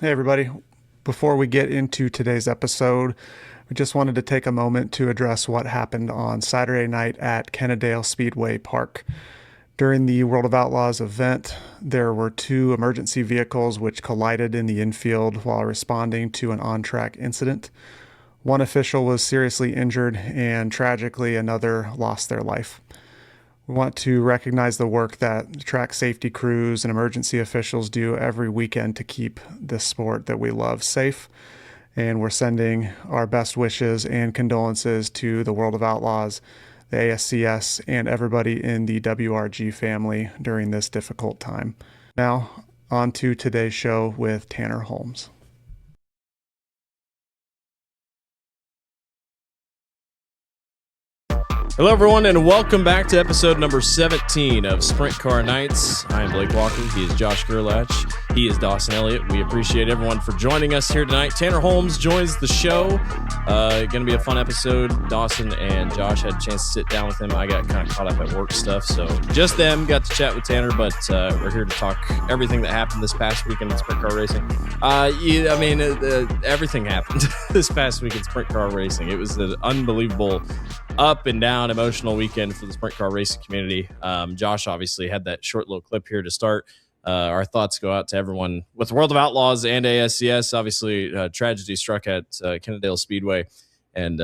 Hey, everybody. Before we get into today's episode, we just wanted to take a moment to address what happened on Saturday night at Kennedale Speedway Park. During the World of Outlaws event, there were two emergency vehicles which collided in the infield while responding to an on track incident. One official was seriously injured, and tragically, another lost their life. We want to recognize the work that track safety crews and emergency officials do every weekend to keep this sport that we love safe. And we're sending our best wishes and condolences to the World of Outlaws, the ASCS, and everybody in the WRG family during this difficult time. Now, on to today's show with Tanner Holmes. Hello, everyone, and welcome back to episode number 17 of Sprint Car Nights. I am Blake Walker. He is Josh Gerlach. He is Dawson Elliott. We appreciate everyone for joining us here tonight. Tanner Holmes joins the show. Going to be a fun episode. Dawson and Josh had a chance to sit down with him. I got kind of caught up at work stuff, so just them got to chat with Tanner, but we're here to talk everything that happened this past weekend in sprint car racing. Everything happened this past week in sprint car racing. It was an unbelievable up and down emotional weekend for the sprint car racing community. Josh obviously had that short little clip here to start. Our thoughts go out to everyone with World of Outlaws and ASCS. Obviously, tragedy struck at Kennedale Speedway, and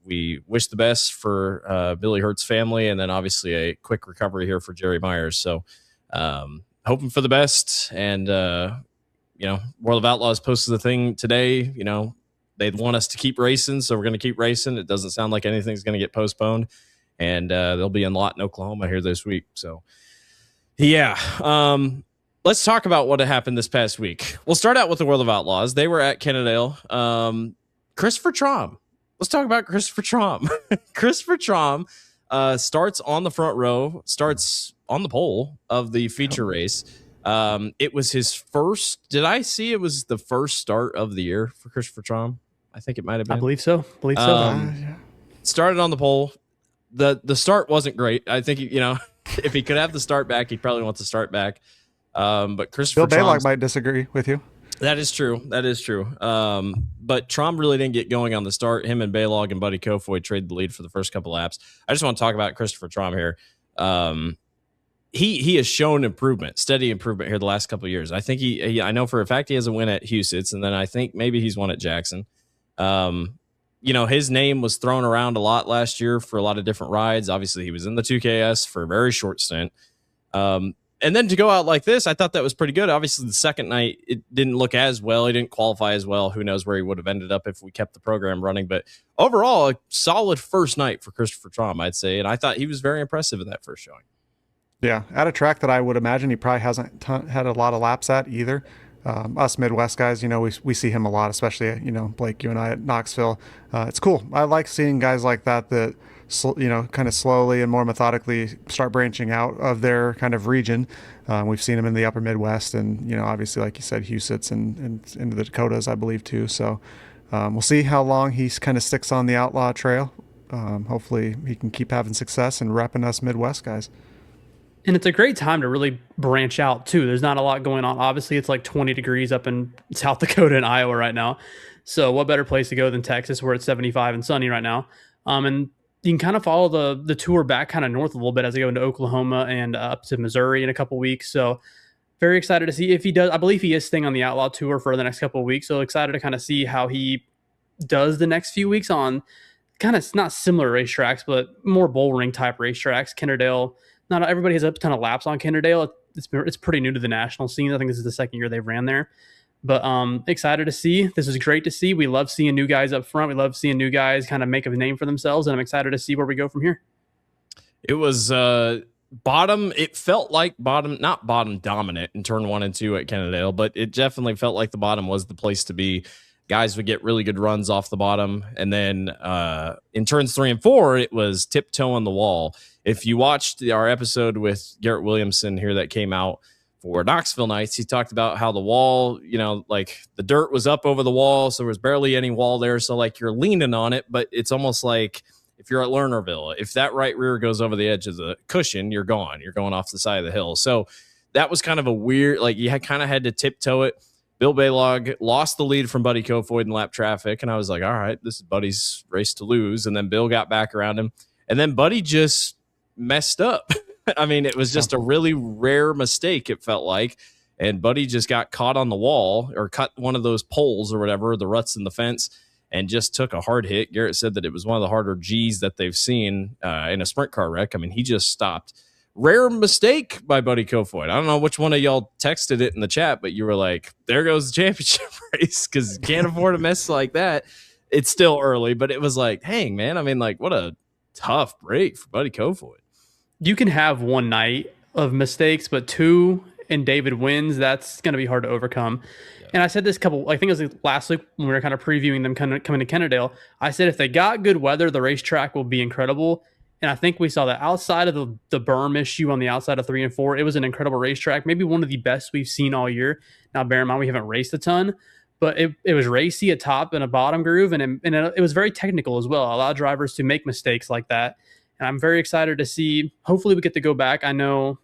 we wish the best for Billy Hurt's family, and then obviously a quick recovery here for Jerry Myers. So hoping for the best. And, World of Outlaws posted the thing today, they'd want us to keep racing, so we're going to keep racing. It doesn't sound like anything's going to get postponed, and they'll be in lot in Oklahoma here this week. So, yeah, let's talk about what happened this past week. We'll start out with the World of Outlaws. They were at Kennedale. Christopher Traum. Let's talk about Christopher Traum. Christopher Traum starts on the front row, starts on the pole of the feature race. It was his first. Did I see it was the first start of the year for Christopher Traum? I think it might have been. I believe so. Started on the pole. The start wasn't great. I think if he could have the start back, he probably wants to start back. But Christopher Bill Baylock might disagree with you. That is true. But Traum really didn't get going on the start. Him and Baylog and Buddy Kofoid traded the lead for the first couple laps. I just want to talk about Christopher Traum here. He has shown improvement, steady improvement here the last couple of years. I think I know for a fact he has a win at Huset's, and then I think maybe he's won at Jackson. His name was thrown around a lot last year for a lot of different rides. Obviously, he was in the 2KS for a very short stint. And then to go out like this, I thought that was pretty good. Obviously, the second night, it didn't look as well. He didn't qualify as well. Who knows where he would have ended up if we kept the program running. But overall, a solid first night for Christopher Traum, I'd say. And I thought he was very impressive in that first showing. Yeah, at a track that I would imagine he probably hasn't had a lot of laps at either. Us Midwest guys, we see him a lot, especially, Blake, you and I at Knoxville. It's cool. I like seeing guys like that kind of slowly and more methodically start branching out of their kind of region. We've seen him in the upper Midwest and, obviously, like you said, Huset's and into the Dakotas, I believe, too. So we'll see how long he kind of sticks on the outlaw trail. Hopefully he can keep having success and repping us Midwest guys. And it's a great time to really branch out, too. There's not a lot going on. Obviously, it's like 20 degrees up in South Dakota and Iowa right now. So what better place to go than Texas, where it's 75 and sunny right now? And you can kind of follow the tour back kind of north a little bit as they go into Oklahoma and up to Missouri in a couple weeks. So very excited to see if he does. I believe he is staying on the Outlaw Tour for the next couple of weeks. So excited to kind of see how he does the next few weeks on kind of not similar racetracks, but more bull ring type racetracks. Kennedale. Not everybody has a ton of laps on Kennedale. It's pretty new to the national scene. I think this is the second year they've ran there. But excited to see. This is great to see. We love seeing new guys up front. We love seeing new guys kind of make a name for themselves. And I'm excited to see where we go from here. It was bottom. It felt like not bottom dominant in turn 1 and 2 at Kennedale, but it definitely felt like the bottom was the place to be. Guys would get really good runs off the bottom. And then in turns 3 and 4, it was tiptoeing the wall. If you watched our episode with Garrett Williamson here that came out for Knoxville nights, he talked about how the wall, like the dirt was up over the wall. So there was barely any wall there. So like you're leaning on it, but it's almost like if you're at Lernerville, if that right rear goes over the edge of the cushion, you're gone. You're going off the side of the hill. So that was kind of a weird, like you kind of had to tiptoe it. Bill Baylog lost the lead from Buddy Kofoid in lap traffic, and I was like, all right, this is Buddy's race to lose. And then Bill got back around him, and then Buddy just messed up. I mean, it was just a really rare mistake, it felt like. And Buddy just got caught on the wall or cut one of those poles or whatever, the ruts in the fence, and just took a hard hit. Garrett said that it was one of the harder G's that they've seen in a sprint car wreck. I mean, he just stopped. Rare mistake by Buddy Kofoid. I don't know which one of y'all texted it in the chat, but you were like, there goes the championship race, because you can't afford a mess like that. It's still early, but it was like, dang, man. I mean, like, what a tough break for Buddy Kofoid. You can have one night of mistakes, but two and David wins, that's going to be hard to overcome. Yeah. And I said this I think it was last week when we were kind of previewing them coming to Kennedale. I said, if they got good weather, the racetrack will be incredible. And I think we saw that outside of the berm issue on the outside of 3 and 4, it was an incredible racetrack, maybe one of the best we've seen all year. Now, bear in mind, we haven't raced a ton, but it was racy, a top and a bottom groove, and it was very technical as well. Allowed drivers to make mistakes like that. And I'm very excited to see, hopefully we get to go back. I know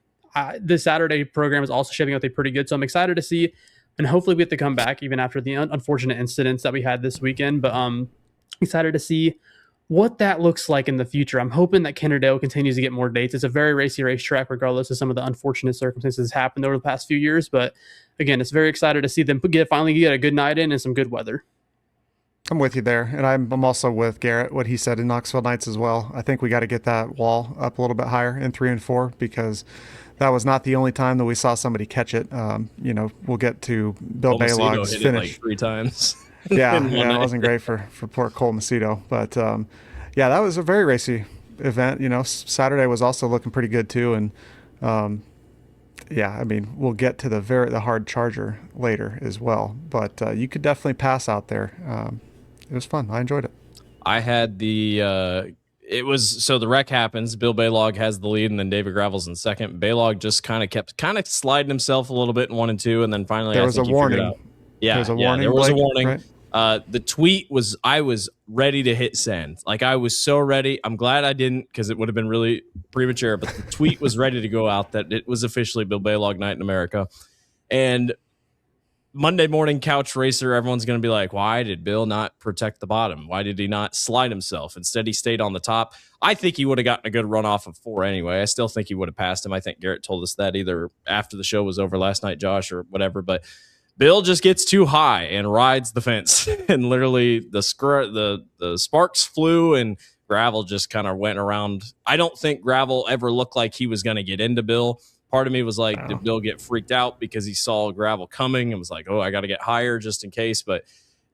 this Saturday program is also shaping up pretty good, so I'm excited to see, and hopefully we get to come back even after the unfortunate incidents that we had this weekend. But excited to see what that looks like in the future. I'm hoping that Kennedale continues to get more dates. It's a very racy racetrack, regardless of some of the unfortunate circumstances that happened over the past few years. But again, it's very excited to see them finally get a good night in and some good weather. I'm with you there. And I'm also with Garrett, what he said in Knoxville nights as well. I think we got to get that wall up a little bit higher in 3 and 4, because that was not the only time that we saw somebody catch it. We'll get to Bill Baylog's finish. Like 3 times. Yeah, it wasn't great for poor Cole Macedo. But, that was a very racy event. Saturday was also looking pretty good too. And, we'll get to the hard charger later as well. But you could definitely pass out there. It was fun. I enjoyed it. I had the wreck happens. Bill Baylog has the lead, and then David Gravel's in second. Baylog just kind of kept sliding himself a little bit in 1 and 2, and then finally there was a warning. Yeah, there was a warning. Right? The tweet was, I was ready to hit send. Like, I was so ready. I'm glad I didn't, because it would have been really premature. But the tweet was ready to go out that it was officially Bill Baylog night in America. And Monday morning couch racer, everyone's going to be like, why did Bill not protect the bottom? Why did he not slide himself? Instead, he stayed on the top. I think he would have gotten a good run off of 4 anyway. I still think he would have passed him. I think Garrett told us that either after the show was over last night, Josh, or whatever. But Bill just gets too high and rides the fence. And literally the sparks flew and Gravel just kind of went around. I don't think Gravel ever looked like he was going to get into Bill. Part of me was like, did Bill get freaked out because he saw Gravel coming and was like, oh, I got to get higher just in case? But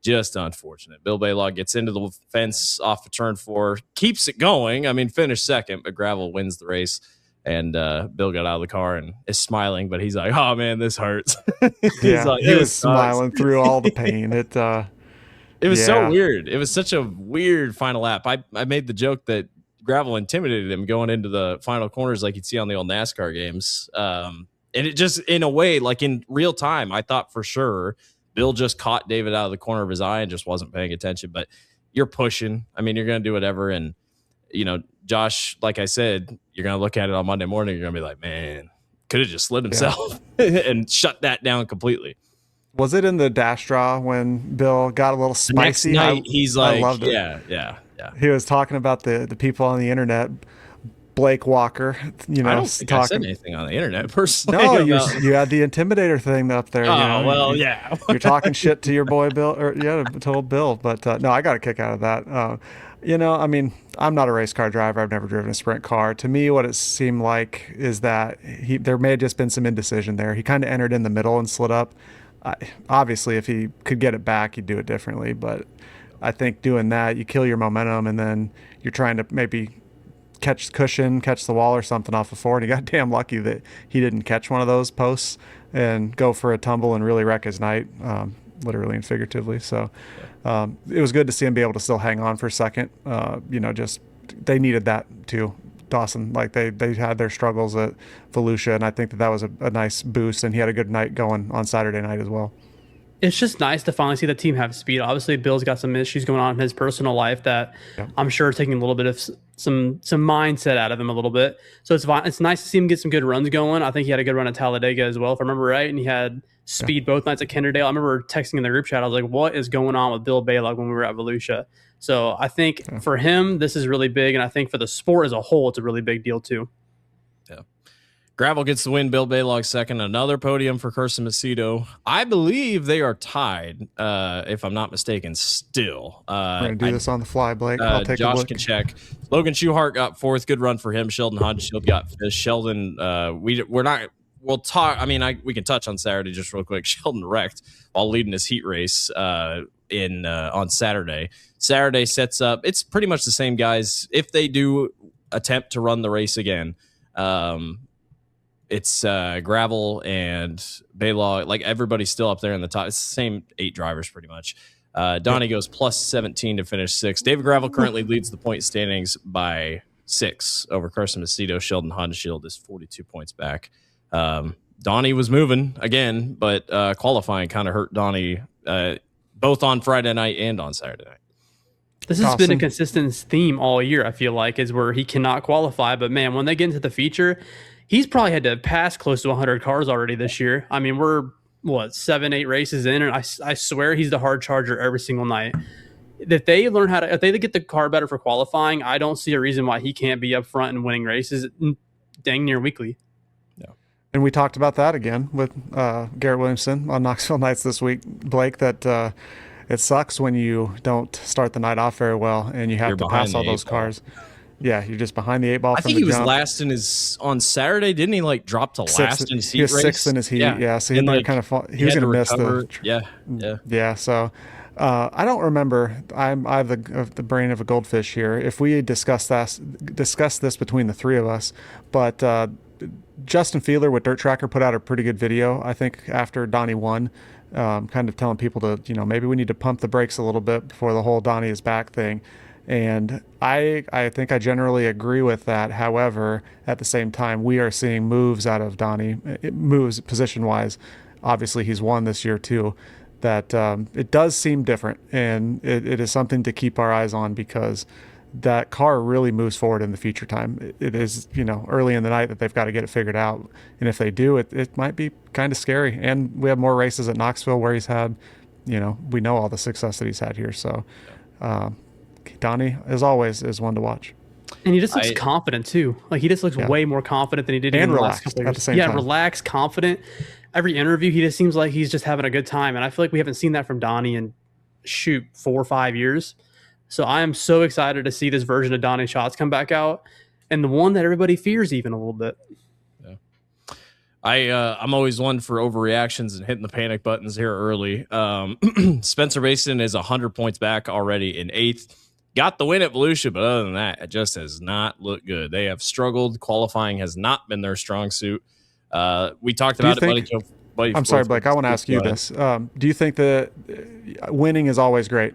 just unfortunate. Bill Baylog gets into the fence off of turn 4, keeps it going. I mean, finished second, but Gravel wins the race. And Bill got out of the car and is smiling, but he's like, oh, man, this hurts. He was smiling through all the pain. It was so weird. It was such a weird final lap. I made the joke that Gravel intimidated him going into the final corners like you'd see on the old NASCAR games. And it just, in a way, like in real time, I thought for sure Bill just caught David out of the corner of his eye and just wasn't paying attention. But you're pushing. I mean, you're going to do whatever. And, Josh, like I said, you're going to look at it on Monday morning. You're going to be like, man, could have just slid himself and shut that down completely. Was it in the dash draw when Bill got a little spicy? Next night, he's like, I loved it. Yeah. He was talking about the people on the internet, Blake Walker, I don't think I said anything on the internet personally. No, you had the Intimidator thing up there. Yeah. You're talking shit to your boy Bill, to Bill. But no, I got a kick out of that. I mean, I'm not a race car driver. I've never driven a sprint car. To me, what it seemed like is that there may have just been some indecision there. He kind of entered in the middle and slid up. Obviously, if he could get it back, he'd do it differently. But I think doing that, you kill your momentum, and then you're trying to maybe catch the wall or something off of 4. And he got damn lucky that he didn't catch one of those posts and go for a tumble and really wreck his night, literally and figuratively. So it was good to see him be able to still hang on for a second. Just they needed that too. Dawson, like they had their struggles at Volusia, and I think that was a nice boost, and he had a good night going on Saturday night as well. It's just nice to finally see the team have speed. Obviously, Bill's got some issues going on in his personal life that I'm sure are taking a little bit of some mindset out of him a little bit. So it's nice to see him get some good runs going. I think he had a good run at Talladega as well, if I remember right, and he had speed both nights at Kennedale. I remember texting in the group chat. I was like, what is going on with Bill Balog when we were at Volusia? So I think for him, this is really big. And I think for the sport as a whole, it's a really big deal too. Yeah. Gravel gets the win. Bill Balog second. Another podium for Carson Macedo. I believe they are tied, if I'm not mistaken, still. We're going to do this on the fly, Blake. I'll take Josh a look. Can check. Logan Schuhart got fourth. Good run for him. Sheldon Hodgeshield got fifth. Sheldon, we're not... We'll talk. I mean, we can touch on Saturday just real quick. Sheldon wrecked while leading his heat race on Saturday. Saturday sets up. It's pretty much the same guys. If they do attempt to run the race again, it's Gravel and Balog. Like everybody's still up there in the top. It's the same 8 drivers pretty much. Donnie goes plus 17 to finish 6th. David Gravel currently leads the point standings by 6 over Carson Macedo. Sheldon Hodgeshield is 42 points back. Donnie was moving again, but qualifying kind of hurt Donnie both on Friday night and on Saturday night. This has been a consistent theme all year, I feel like, is where he cannot qualify. But, man, when they get into the feature, he's probably had to pass close to 100 cars already this year. I mean, we're, 7-8 races in, and I swear he's the hard charger every single night. If they get the car better for qualifying, I don't see a reason why he can't be up front and winning races dang near weekly. And we talked about that again with Garrett Williamson on Knoxville Nights this week, Blake, that it sucks when you don't start the night off very well and you have to pass all those cars. Yeah, you're just behind the 8-ball. I think he was last in on Saturday. Didn't he drop to last in his heat race? He was 6th in his heat, yeah. So he was going to miss the... Yeah, so... I don't remember. I have the brain of a goldfish here. If we had discussed this between the three of us, but Justin Fiedler with Dirt Tracker put out a pretty good video, I think, after Donnie won, kind of telling people to, maybe we need to pump the brakes a little bit before the whole Donnie is back thing. And I think I generally agree with that. However, at the same time, we are seeing moves out of Donnie, moves position-wise. Obviously, he's won this year too. That it does seem different, and it is something to keep our eyes on because that car really moves forward in the feature time. It is, early in the night that they've got to get it figured out. And if they do, it might be kind of scary. And we have more races at Knoxville where he's had, we know all the success that he's had here. So Donnie, as always, is one to watch. And he just looks confident too. Like he just looks way more confident than he did in the last couple of years. At the same time. Relaxed, confident. Every interview, he just seems like he's just having a good time. And I feel like we haven't seen that from Donnie in 4 or 5 years. So I am so excited to see this version of Donnie Schatz come back out, and the one that everybody fears even a little bit. Yeah. I'm always one for overreactions and hitting the panic buttons here early. Spencer Mason is 100 points back already in 8th. Got the win at Volusia, but other than that, it just has not looked good. They have struggled. Qualifying has not been their strong suit. We talked about it, buddy. I'm sorry, Blake. I want to ask you this. Do you think that winning is always great,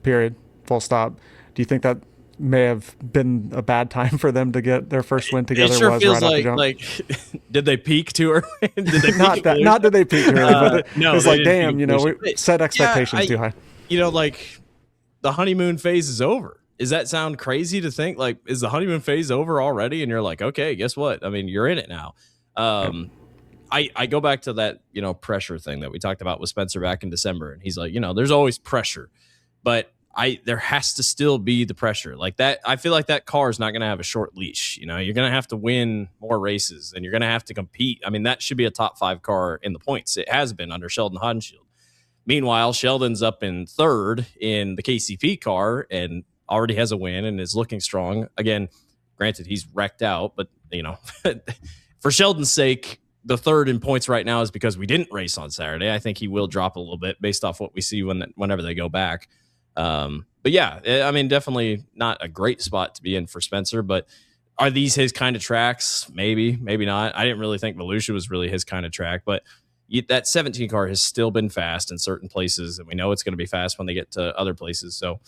period, full stop? Do you think that may have been a bad time for them to get their first win together? It sure feels like did they peak too early? Not did they peak too early, but it was like, damn, we set expectations too high. The honeymoon phase is over. Does that sound crazy to think? Like, is the honeymoon phase over already? And you're like, okay, guess what? I mean, you're in it now. I go back to that, pressure thing that we talked about with Spencer back in December. And he's like, there's always pressure, but there has to still be the pressure like that. I feel like that car is not going to have a short leash. You're going to have to win more races and you're going to have to compete. I mean, that should be a top 5 car in the points. It has been under Sheldon Hodgeshield. Meanwhile, Sheldon's up in 3rd in the KCP car and already has a win and is looking strong. Again, granted, he's wrecked out, but, for Sheldon's sake, the 3rd in points right now is because we didn't race on Saturday. I think he will drop a little bit based off what we see whenever they go back. But yeah, I mean, definitely not a great spot to be in for Spencer, but are these his kind of tracks? Maybe, maybe not. I didn't really think Volusia was really his kind of track, but that 17 car has still been fast in certain places, and we know it's going to be fast when they get to other places. So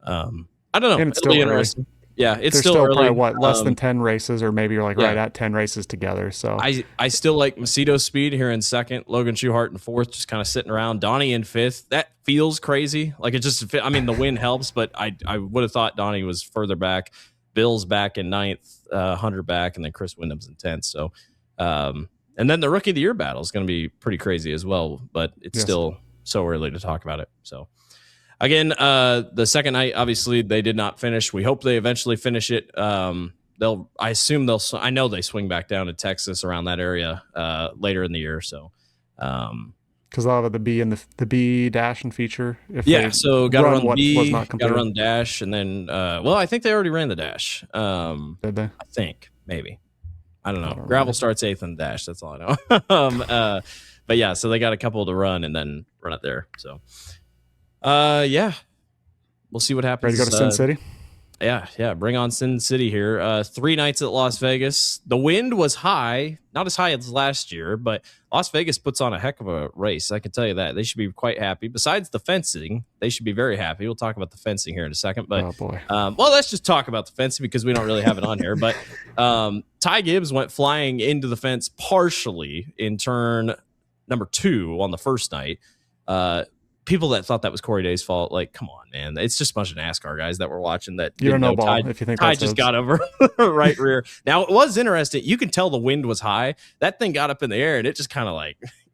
I don't know. And it's still interesting. Yeah, it's There's still early. Probably, less than 10 races, or maybe you're right at 10 races together. So I still like Macedo's speed here in 2nd, Logan Schuhart in 4th, just kind of sitting around. Donnie in 5th. That feels crazy. Like it just, I mean, the win helps, but I would have thought Donnie was further back. Bill's back in 9th, Hunter back, and then Chris Wyndham's in 10th. So And then the Rookie of the Year battle is going to be pretty crazy as well, but it's still so early to talk about it. So again, the second night, obviously they did not finish. We hope they eventually finish it. I know they swing back down to Texas around that area later in the year. So, because I'll have the B and the B dash and feature. So got to run what B, was not got to run the dash, and then I think they already ran the dash. Did they? I think maybe. I don't know. Gravel starts 8th in the dash. That's all I know. But yeah, so they got a couple to run and then run it there. So, we'll see what happens. Ready to go to Sin City? Yeah. Bring on Sin City here. 3 nights at Las Vegas. The wind was high, not as high as last year, but Las Vegas puts on a heck of a race. I can tell you that. They should be quite happy. Besides the fencing, they should be very happy. We'll talk about the fencing here in a second. But, oh boy. Let's just talk about the fencing because we don't really have it on here. But Ty Gibbs went flying into the fence partially in turn number 2 on the first night. People that thought that was Corey Day's fault, like, come on, man. It's just a bunch of NASCAR guys that were watching that. You don't know ball if you think Ty just got over right rear. Now, it was interesting. You can tell the wind was high. That thing got up in the air, and it just kind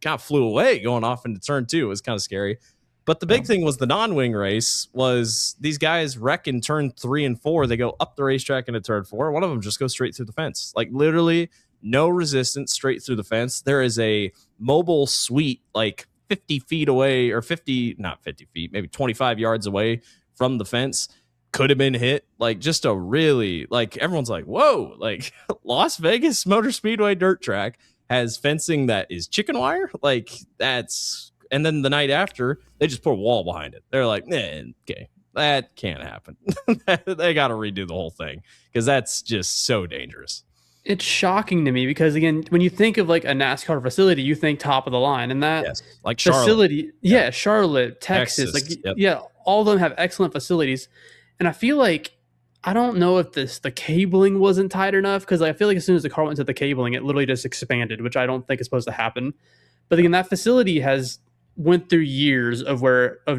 of flew away going off into turn 2. It was kind of scary. But the big thing was the non-wing race was these guys wreck in turn 3 and 4. They go up the racetrack into turn 4. One of them just goes straight through the fence. Like, literally no resistance, straight through the fence. There is a mobile suite, like, 50 feet away, or not 50 feet, maybe 25 yards away from the fence. Could have been hit. Like, just a really, like, everyone's like, whoa, like, Las Vegas Motor Speedway dirt track has fencing that is chicken wire. Like, that's, and then the night after, they just put a wall behind it. They're like, okay, that can't happen. They got to redo the whole thing because that's just so dangerous. It's shocking to me because, again, when you think of like a NASCAR facility, you think top of the line, and that like facility, Charlotte, Texas, all of them have excellent facilities. And I feel like, I don't know if the cabling wasn't tight enough, because I feel like as soon as the car went to the cabling, it literally just expanded, which I don't think is supposed to happen. But again, that facility has went through years of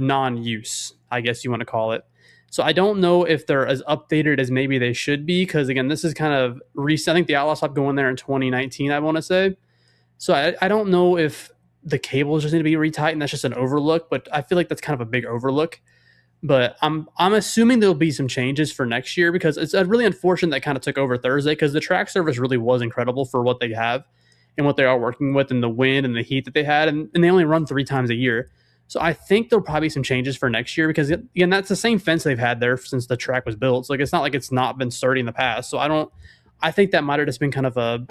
non-use, I guess you want to call it. So I don't know if they're as updated as maybe they should be, because again, this is kind of recent. I think the Outlaws stopped going there in 2019, I want to say. So I don't know if the cables just need to be retightened. That's just an overlook, but I feel like that's kind of a big overlook. But I'm assuming there'll be some changes for next year, because it's really unfortunate that kind of took over Thursday, because the track service really was incredible for what they have and what they are working with, and the wind and the heat that they had, and they only run 3 times a year. So I think there'll probably be some changes for next year, because again, that's the same fence they've had there since the track was built. So like, it's not like it's not been sturdy in the past. So I think that might have just been kind of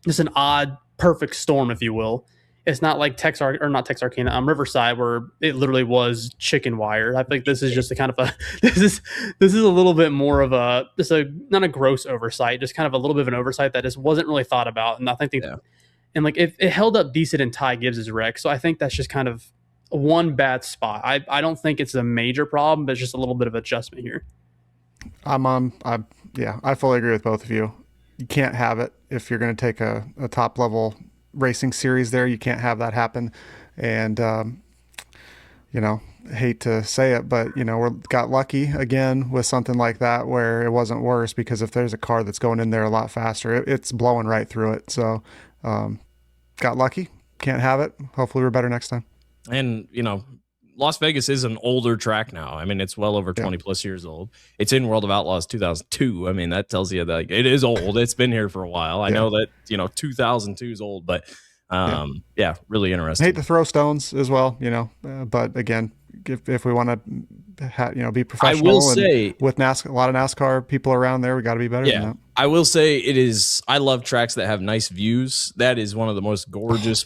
just an odd perfect storm, if you will. It's not like Riverside, where it literally was chicken wire. I think this is just a kind of this is a little bit more of not a gross oversight, just kind of a little bit of an oversight that just wasn't really thought about. And I think and like it held up decent in Ty Gibbs's wreck. So I think that's just kind of one bad spot. I don't think it's a major problem, but it's just a little bit of adjustment here. I fully agree with both of you. You can't have it if you're going to take a top level racing series there. You can't have that happen. And, hate to say it, but, we got lucky again with something like that, where it wasn't worse, because if there's a car that's going in there a lot faster, it's blowing right through it. So got lucky. Can't have it. Hopefully we're better next time. And, Las Vegas is an older track now. I mean, it's well over 20 plus years old. It's in World of Outlaws 2002. I mean, that tells you that it is old. It's been here for a while. I know that, 2002 is old, but really interesting. I hate to throw stones as well, but again, if we want to, be professional, I will say, with NASCAR, a lot of NASCAR people around there, we got to be better than that. I will say I love tracks that have nice views. That is one of the most gorgeous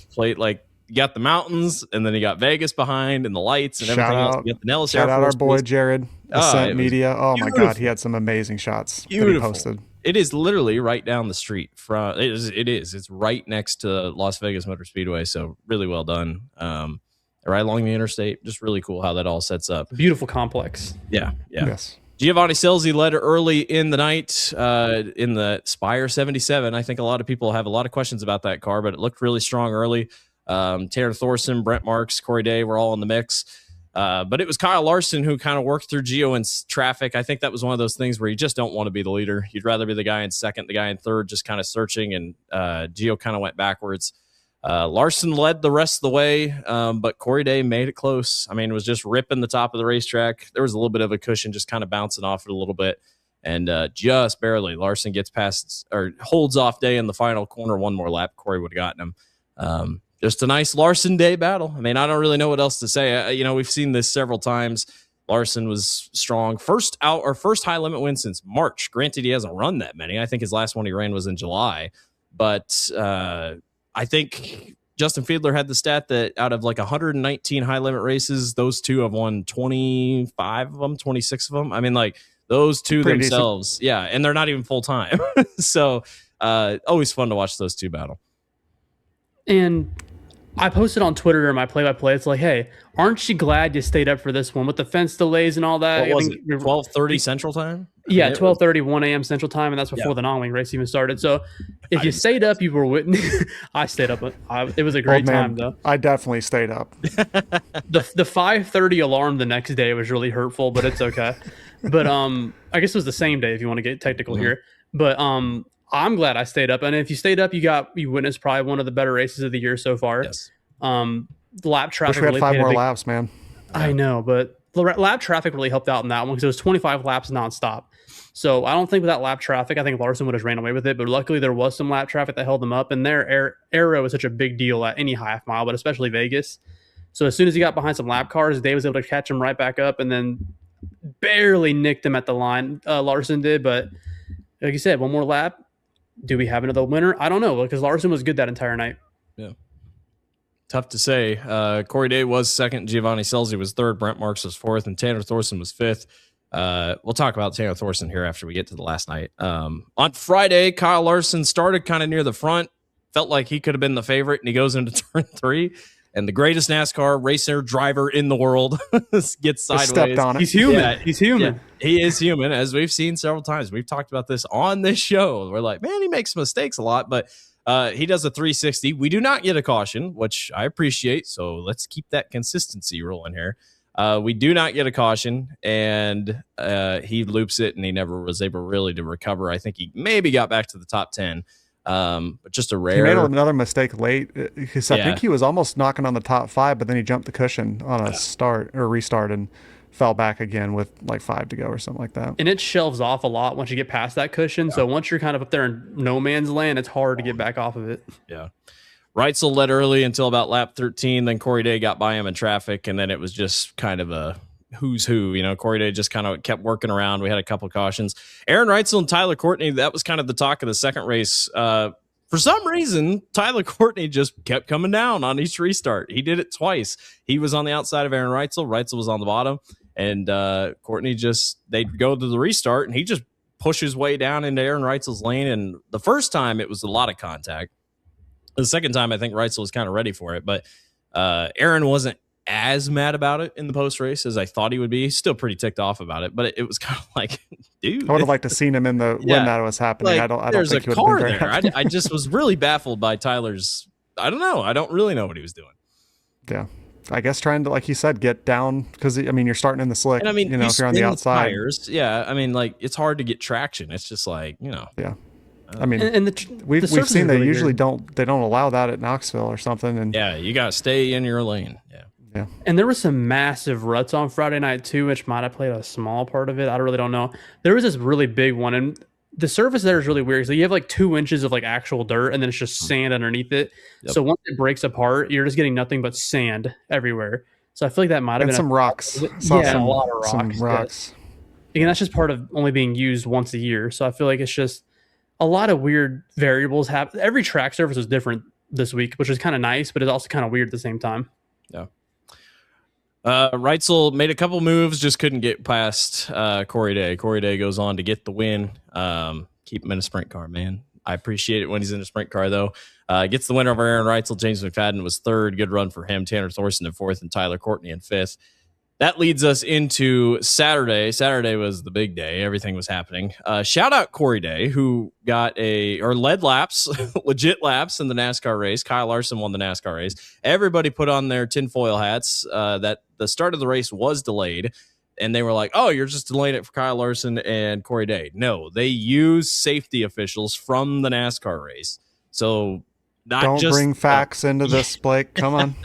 you got the mountains, and then you got Vegas behind, and the lights and everything else. You got the Nellis Shout Air out Force our boy Base. Jared, Ascent Media. Oh my God, he had some amazing shots that he posted. It is literally right down the street from it is. It's right next to Las Vegas Motor Speedway. So really well done. Right along the interstate. Just really cool how that all sets up. Beautiful complex. Yeah. Yes. Giovanni Scelzi led early in the night in the Spire 77. I think a lot of people have a lot of questions about that car, but it looked really strong early. Tanner Thorson, Brent Marks, Corey Day were all in the mix. But it was Kyle Larson who kind of worked through Gio in traffic. I think that was one of those things where you just don't want to be the leader. You'd rather be the guy in second, the guy in third, just kind of searching, and Gio kind of went backwards. Larson led the rest of the way, but Corey Day made it close. I mean, it was just ripping the top of the racetrack. There was a little bit of a cushion, just kind of bouncing off it a little bit. And just barely, Larson gets past or holds off Day in the final corner. One more lap, Corey would have gotten him. Just a nice Larson Day battle. I mean, I don't really know what else to say. We've seen this several times. Larson was strong. First high limit win since March. Granted, he hasn't run that many. I think his last one he ran was in July. But I think Justin Fiedler had the stat that out of like 119 high limit races, those two have won 25 of them, 26 of them. I mean, like those two pretty themselves. Decent. Yeah. And they're not even full time. So always fun to watch those two battle. And I posted on Twitter in my play-by-play. It's like, hey, aren't you glad you stayed up for this one with the fence delays and all that? What was it? 12:30 Central Time? Yeah, 12:30, 1 a.m. Central Time, and that's before the non-wing race even started. So if you stayed up, you were witness. I stayed up. It was a great time, though. I definitely stayed up. The 5:30 alarm the next day was really hurtful, but it's okay. But I guess it was the same day if you want to get technical here. But I'm glad I stayed up, and if you stayed up, you witnessed probably one of the better races of the year so far. Yes. Lap traffic. Wish we had really 5 more laps, man. I know, but lap traffic really helped out in that one because it was 25 laps nonstop. So I don't think without lap traffic, I think Larson would have ran away with it. But luckily, there was some lap traffic that held them up, and their aero is such a big deal at any half mile, but especially Vegas. So as soon as he got behind some lap cars, Dave was able to catch him right back up, and then barely nicked him at the line. Larson did, but like you said, one more lap. Do we have another winner? I don't know, because Larson was good that entire night. Yeah. Tough to say. Corey Day was second. Giovanni Scelzi was third. Brent Marks was fourth. And Tanner Thorson was fifth. We'll talk about Tanner Thorson here after we get to the last night. On Friday, Kyle Larson started kind of near the front. Felt like he could have been the favorite, and he goes into turn 3. And the greatest NASCAR racer driver in the world gets sideways. Stepped on it. He's human. Yeah, He's human. Yeah, he is human, as we've seen several times. We've talked about this on this show. We're like, man, he makes mistakes a lot, but he does a 360. We do not get a caution, which I appreciate. So let's keep that consistency rolling here. We do not get a caution, and he loops it, and he never was able really to recover. I think he maybe got back to the top 10. But just a rare. He made another mistake late because I think he was almost knocking on the top 5, but then he jumped the cushion on a start or restart and fell back again with like 5 to go or something like that. And it shelves off a lot once you get past that cushion. Yeah. So once you're kind of up there in no man's land, it's hard to get back off of it. Yeah. Reitzel led early until about lap 13. Then Corey Day got by him in traffic, and then it was just kind of a who's who. Corey Day just kind of kept working around. We had a couple of cautions. Aaron Reitzel and Tyler Courtney, that was kind of the talk of the second race. For some reason, Tyler Courtney just kept coming down on each restart. He did it twice. He was on the outside of Aaron Reitzel. Reitzel was on the bottom. And Courtney they'd go to the restart, and he just pushed his way down into Aaron Reitzel's lane. And the first time, it was a lot of contact. The second time, I think Reitzel was kind of ready for it. But Aaron wasn't as mad about it in the post race as I thought he would be. He's still pretty ticked off about it, but it was kind of like, dude, I would have liked to seen him in the when that was happening. Like, I don't there's think a car there. I just was really baffled by Tyler's. I don't know. I don't really know what he was doing. Yeah, I guess trying to, like you said, get down because you're starting in the slick. And if you're on the outside, tires, it's hard to get traction. It's just like Yeah. We've seen they usually don't allow that at Knoxville or something. And yeah, you got to stay in your lane. Yeah. And there was some massive ruts on Friday night too, which might have played a small part of it. I really don't know. There was this really big one, and the surface there is really weird. So you have like 2 inches of like actual dirt, and then it's just sand underneath it. Yep. So once it breaks apart, you're just getting nothing but sand everywhere. So I feel like that might have been some rocks. A lot of rocks. Some rocks. Again, that's just part of only being used once a year. So I feel like it's just a lot of weird variables happen. Every track surface was different this week, which is kind of nice, but it's also kind of weird at the same time. Yeah. Reitzel made a couple moves, just couldn't get past Corey Day. Corey Day goes on to get the win. Keep him in a sprint car, man. I appreciate it when he's in a sprint car, though. Gets the winner over Aaron Reitzel. James McFadden was third. Good run for him. Tanner Thorson in fourth, and Tyler Courtney in fifth. That leads us into Saturday. Saturday was the big day. Everything was happening. Shout out Corey Day, who led laps, legit laps in the NASCAR race. Kyle Larson won the NASCAR race. Everybody put on their tinfoil hats that the start of the race was delayed, and they were like, "Oh, you're just delaying it for Kyle Larson and Corey Day." No, they use safety officials from the NASCAR race. So don't bring facts into this, Blake. Come on.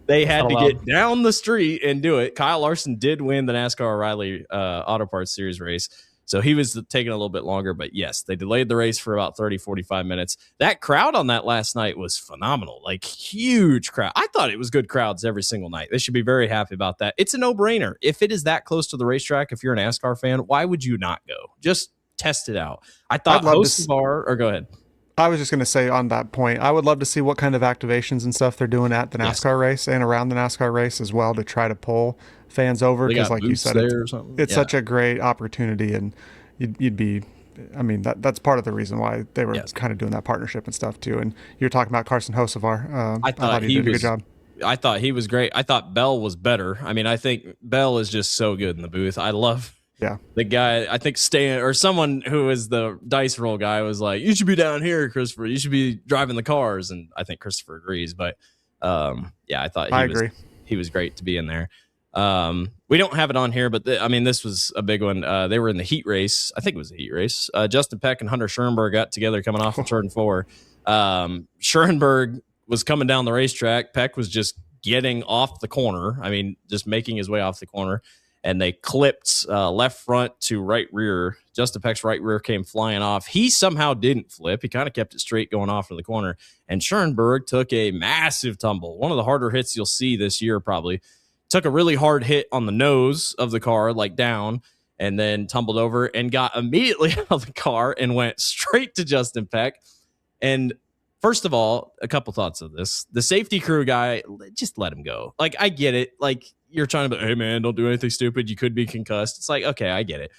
They had to get down the street and do it. Kyle Larson did win the NASCAR O'Reilly Auto Parts Series race. So he was taking a little bit longer, but yes, they delayed the race for about 30, 45 minutes. That crowd on that last night was phenomenal, like huge crowd. I thought it was good crowds every single night. They should be very happy about that. It's a no-brainer. If it is that close to the racetrack, if you're an NASCAR fan, why would you not go? Just test it out. I thought go ahead. I was just going to say on that point, I would love to see what kind of activations and stuff they're doing at the NASCAR race and around the NASCAR race as well to try to pull fans over, because like you said, it's such a great opportunity, and you'd be, I mean, that's part of the reason why they were kind of doing that partnership and stuff too. And you're talking about Carson Hocevar. I thought he did a good job. I thought he was great. I thought Bell was better. I mean, I think Bell is just so good in the booth. I love the guy. I think Stan or someone who is the dice roll guy was like, "You should be down here, Christopher. You should be driving the cars." And I think Christopher agrees. But I thought he was great to be in there. We don't have it on here, but I mean, this was a big one. They were in the heat race. I think it was a heat race. Justin Peck and Hunter Schoenberg got together coming off of turn 4. Schoenberg was coming down the racetrack. Peck was just getting off the corner. I mean, just making his way off the corner, and they clipped left front to right rear. Justin Peck's right rear came flying off. He somehow didn't flip. He kind of kept it straight going off in the corner, and Schoenberg took a massive tumble. One of the harder hits you'll see this year, probably. Took a really hard hit on the nose of the car, like down, and then tumbled over and got immediately out of the car and went straight to Justin Peck. And first of all, a couple thoughts of this. The safety crew guy, just let him go. Like, I get it. Like, you're trying to be, hey, man, don't do anything stupid. You could be concussed. It's like, okay, I get it.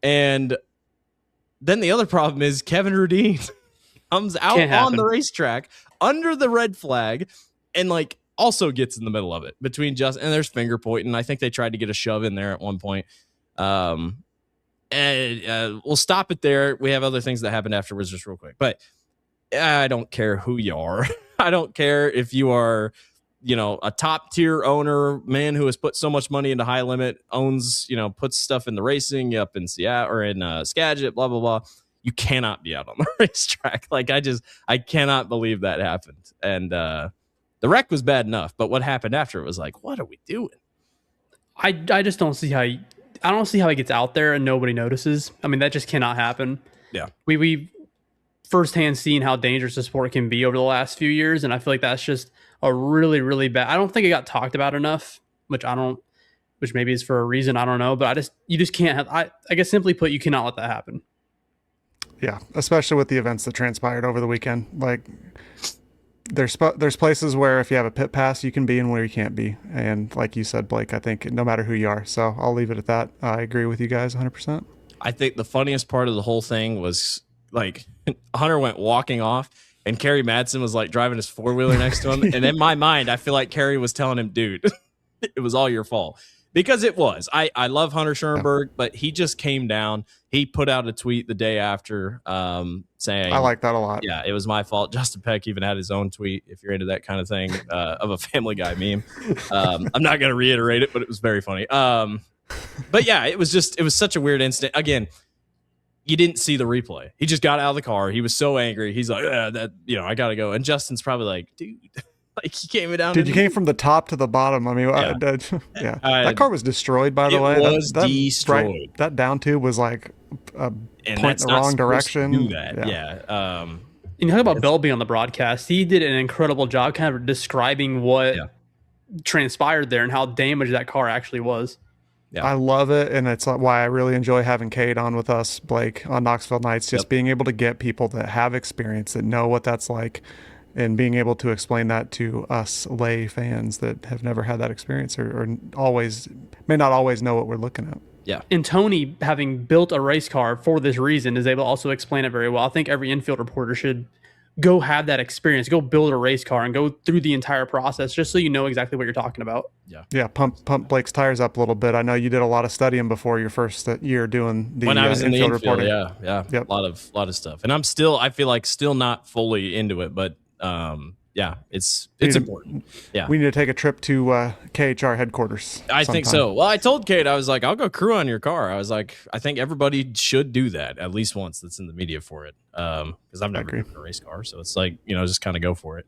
And then the other problem is Kevin Rudine comes out on the racetrack under the red flag and, like, also gets in the middle of it between Justin, and there's finger pointing. I think they tried to get a shove in there at one point. And we'll stop it there. We have other things that happened afterwards, just real quick. But I don't care who you are. I don't care if you are, a top tier owner, man who has put so much money into High Limit, owns, puts stuff in the racing up in Seattle or in Skagit, blah, blah, blah. You cannot be out on the racetrack. Like, I cannot believe that happened. And, the wreck was bad enough, but what happened after it was like, what are we doing? I just don't see how I don't see how he gets out there and nobody notices. I mean, that just cannot happen. Yeah. We've firsthand seen how dangerous the sport can be over the last few years, and I feel like that's just a really, really bad. I don't think it got talked about enough, which maybe is for a reason, I don't know, but you just can't have, I guess simply put, you cannot let that happen. Yeah, especially with the events that transpired over the weekend. Like, there's places where if you have a pit pass, you can be and where you can't be. And like you said, Blake, I think no matter who you are. So I'll leave it at that. I agree with you guys 100%. I think the funniest part of the whole thing was, like, Hunter went walking off and Kerry Madsen was like driving his 4-wheeler next to him. And in my mind, I feel like Kerry was telling him, dude, it was all your fault. Because it was. I love Hunter Schoenberg, but he just came down. He put out a tweet the day after saying, I like that a lot. Yeah, it was my fault. Justin Peck even had his own tweet, if you're into that kind of thing, of a Family Guy meme. I'm not going to reiterate it, but it was very funny. But yeah, it was such a weird incident. Again, you didn't see the replay. He just got out of the car. He was so angry. He's like, I got to go. And Justin's probably like, dude. Like, he came down. Dude, you came from the top to the bottom. I mean, that car was destroyed, by the way. It was destroyed. That down tube was like a point in the wrong direction. Do that. Yeah. You talk about Bell being on the broadcast. He did an incredible job kind of describing what transpired there and how damaged that car actually was. Yeah. I love it, and it's why I really enjoy having Cade on with us, Blake, on Knoxville Nights, just being able to get people that have experience, that know what that's like, and being able to explain that to us lay fans that have never had that experience or may not always know what we're looking at. Yeah. And Tony, having built a race car for this reason, is able to also explain it very well. I think every infield reporter should go have that experience, go build a race car and go through the entire process just so you know exactly what you're talking about. Yeah. Pump Blake's tires up a little bit. I know you did a lot of studying before your first year doing the when I was in infield the reporting. Yeah. Yep. A lot of stuff. And I feel like still not fully into it, but Yeah, it's important. Yeah, we need to take a trip to KHR headquarters. I think so. Well, I told Kate, I was like, I'll go crew on your car. I was like, I think everybody should do that at least once that's in the media for it. Because I've never driven a race car. So it's like, just kind of go for it.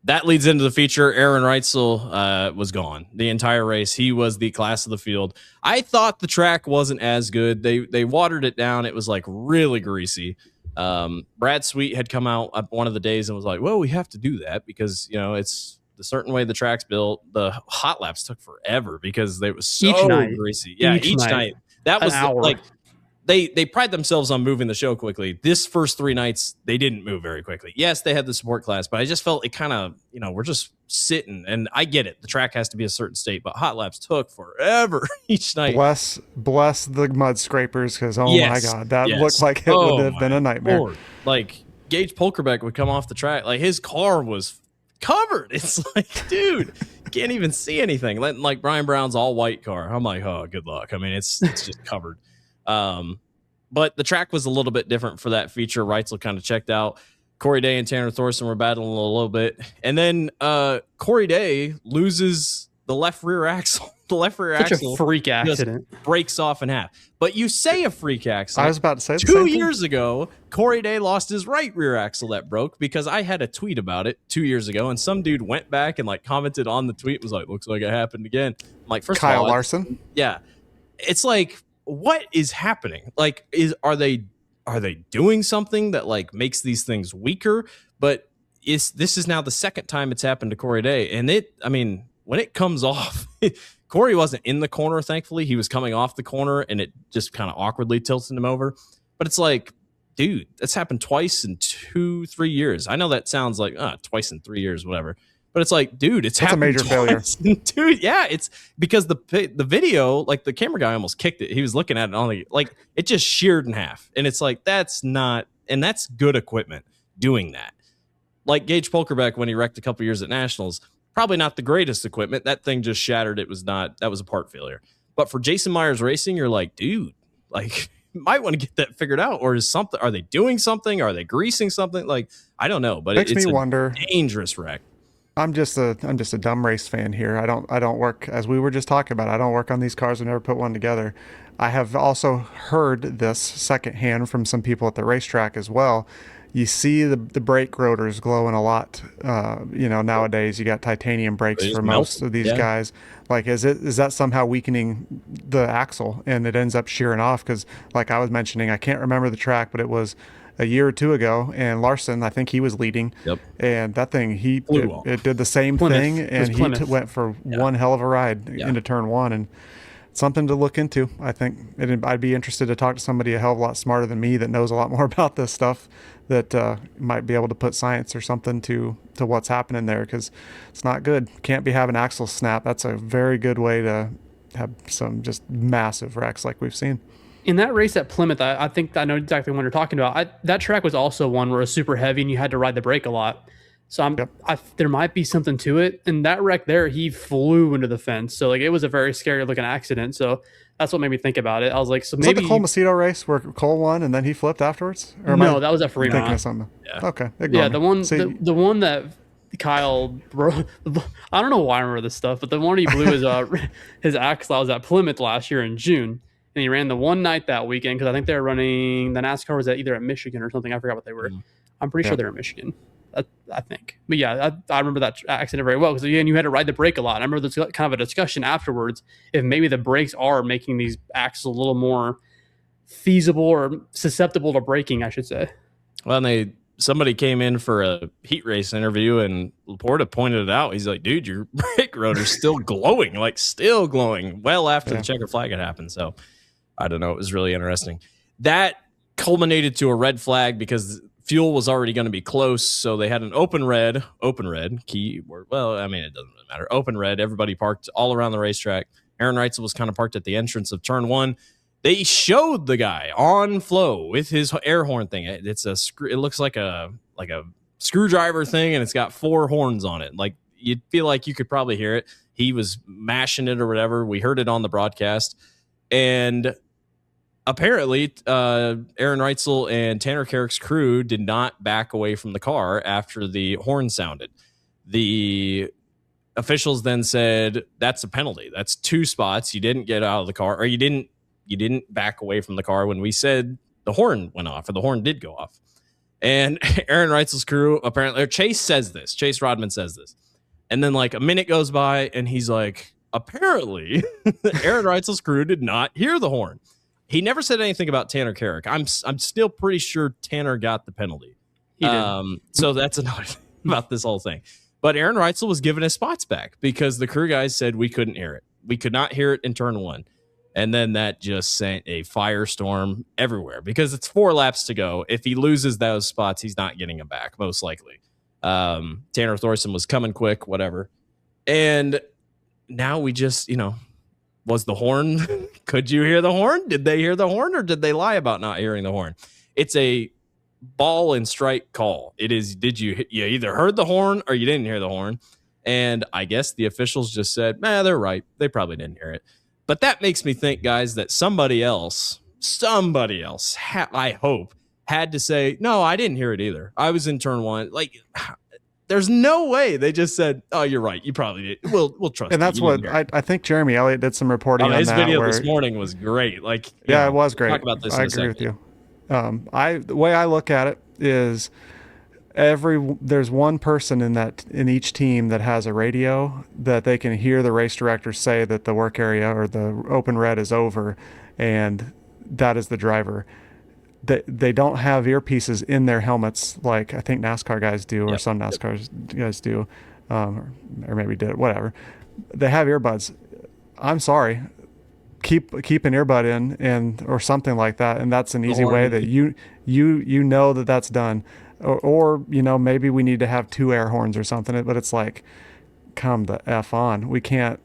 That leads into the feature. Aaron Reitzel was gone the entire race. He was the class of the field. I thought the track wasn't as good. They watered it down. It was like really greasy. Brad Sweet had come out one of the days and was like, well, we have to do that because, it's the certain way the track's built. The hot laps took forever because they was so greasy. Yeah, each night. That was like they pride themselves on moving the show quickly. This first 3 nights, they didn't move very quickly. Yes, they had the support class, but I just felt it kind of, we're just sitting. And I get it. The track has to be a certain state, but hot laps took forever each night. Bless the mud scrapers because, my God, that looked like it would have been a nightmare. Lord. Like, Gage Polkerbeck would come off the track. Like, his car was covered. It's like, dude, can't even see anything. Like Brian Brown's all white car. I'm like, oh, good luck. I mean, it's just covered. But the track was a little bit different for that feature. Reitzel kind of checked out. Corey Day and Tanner Thorson were battling a little bit. And then Corey Day loses the left rear axle. The left rear axle. Such a freak accident. Breaks off in half. But you say a freak accident. I was about to say 2 years ago, Corey Day lost his right rear axle that broke because I had a tweet about it 2 years ago. And some dude went back and like commented on the tweet. Was like, looks like it happened again. I'm like, first Kyle of all. Larson. Yeah. It's like, what is happening? Like, are they doing something that like makes these things weaker? But this is now the second time it's happened to Corey Day. And when it comes off, Corey wasn't in the corner, thankfully. He was coming off the corner and it just kind of awkwardly tilted him over. But it's like, dude, that's happened twice in 2-3 years. I know that sounds like twice in 3 years, whatever. But it's like, dude, that's happened a major failure. Dude, yeah, it's because the video, like the camera guy almost kicked it. He was looking at it like it just sheared in half. And it's like, that's good equipment doing that. Like Gage Polkerbeck when he wrecked a couple years at Nationals, probably not the greatest equipment. That thing just shattered. That was a part failure. But for Jason Myers Racing, you're like, dude, like might want to get that figured out. Or are they doing something? Are they greasing something? Like, I don't know, but it's a wonder. Dangerous wreck. I'm just a dumb race fan here. I don't work, as we were just talking about, I don't work on these cars. I never put one together. I have also heard this secondhand from some people at the racetrack as well. You see the brake rotors glowing a lot. Nowadays you got titanium brakes for most of these guys. Like, is that somehow weakening the axle and it ends up shearing off? Because like I was mentioning, I can't remember the track, but it was a year or two ago, and Larson, I think he was leading. Yep. And that thing, it did the same thing, and he went for one hell of a ride into turn one, and something to look into. I think I'd be interested to talk to somebody a hell of a lot smarter than me that knows a lot more about this stuff, that might be able to put science or something to what's happening there, because it's not good. Can't be having axle snap. That's a very good way to have some just massive wrecks like we've seen. In that race at Plymouth, I think I know exactly what you're talking about. That track was also one where it was super heavy and you had to ride the brake a lot. So there might be something to it. And that wreck there, he flew into the fence. So like it was a very scary looking accident. So that's what made me think about it. I was like, so maybe the Cole Macedo race where Cole won and then he flipped afterwards? Or no, that was at Fremont. Thinking of something. Yeah. Okay. The one that Kyle broke. I don't know why I remember this stuff, but the one he blew his axle was at Plymouth last year in June. And he ran the one night that weekend because I think they were running, the NASCAR was either at Michigan or something. I forgot what they were. I'm pretty sure they were in Michigan, I think. But yeah, I remember that accident very well because again, you had to ride the brake a lot. I remember there's kind of a discussion afterwards if maybe the brakes are making these axles a little more feasible or susceptible to braking, I should say. Well, somebody came in for a heat race interview and Laporta pointed it out. He's like, dude, your brake rotor's still glowing, well after the checker flag had happened. So I don't know. It was really interesting. That culminated to a red flag because fuel was already going to be close. So they had an open red keyword. Well, I mean, it doesn't really matter. Open red. Everybody parked all around the racetrack. Aaron Reitzel was kind of parked at the entrance of turn one. They showed the guy on flow with his air horn thing. It looks like a screwdriver thing, and it's got 4 horns on it. Like you'd feel like you could probably hear it. He was mashing it or whatever. We heard it on the broadcast, and apparently, Aaron Reitzel and Tanner Carrick's crew did not back away from the car after the horn sounded. The officials then said, that's a penalty. That's 2 spots. You didn't get out of the car, or you didn't back away from the car when we said the horn went off, or the horn did go off. And Aaron Reitzel's crew, apparently, or Chase Rodman says this. And then like a minute goes by and he's like, apparently Aaron Reitzel's crew did not hear the horn. He never said anything about Tanner Carrick. I'm still pretty sure Tanner got the penalty. He did. So that's another thing about this whole thing. But Aaron Reitzel was given his spots back because the crew guys said we couldn't hear it. We could not hear it in turn 1. And then that just sent a firestorm everywhere because it's 4 laps to go. If he loses those spots, he's not getting them back, most likely. Tanner Thorson was coming quick, whatever. And now we just, was the horn? Could you hear the horn? Did they hear the horn, or did they lie about not hearing the horn? It's a ball and strike call. It is, you either heard the horn or you didn't hear the horn. And I guess the officials just said, they're right. They probably didn't hear it. But that makes me think, guys, that somebody else, I hope, had to say, no, I didn't hear it either. I was in turn 1. Like, there's no way they just said, oh, you're right. You probably did. We'll trust you. And that's what I think Jeremy Elliott did some reporting on his that. His video this morning was great. Like, it was great. Talk about this I agree with you. The way I look at it is there's one person in each team that has a radio that they can hear the race director say that the work area or the open red is over, and that is the driver. They don't have earpieces in their helmets like I think NASCAR guys do, or some NASCAR guys do, or maybe did, whatever. They have earbuds. I'm sorry. Keep an earbud in or something like that, and that's an easy way that you know that's done. Or maybe we need to have 2 air horns or something, but it's like, come the F on. We can't.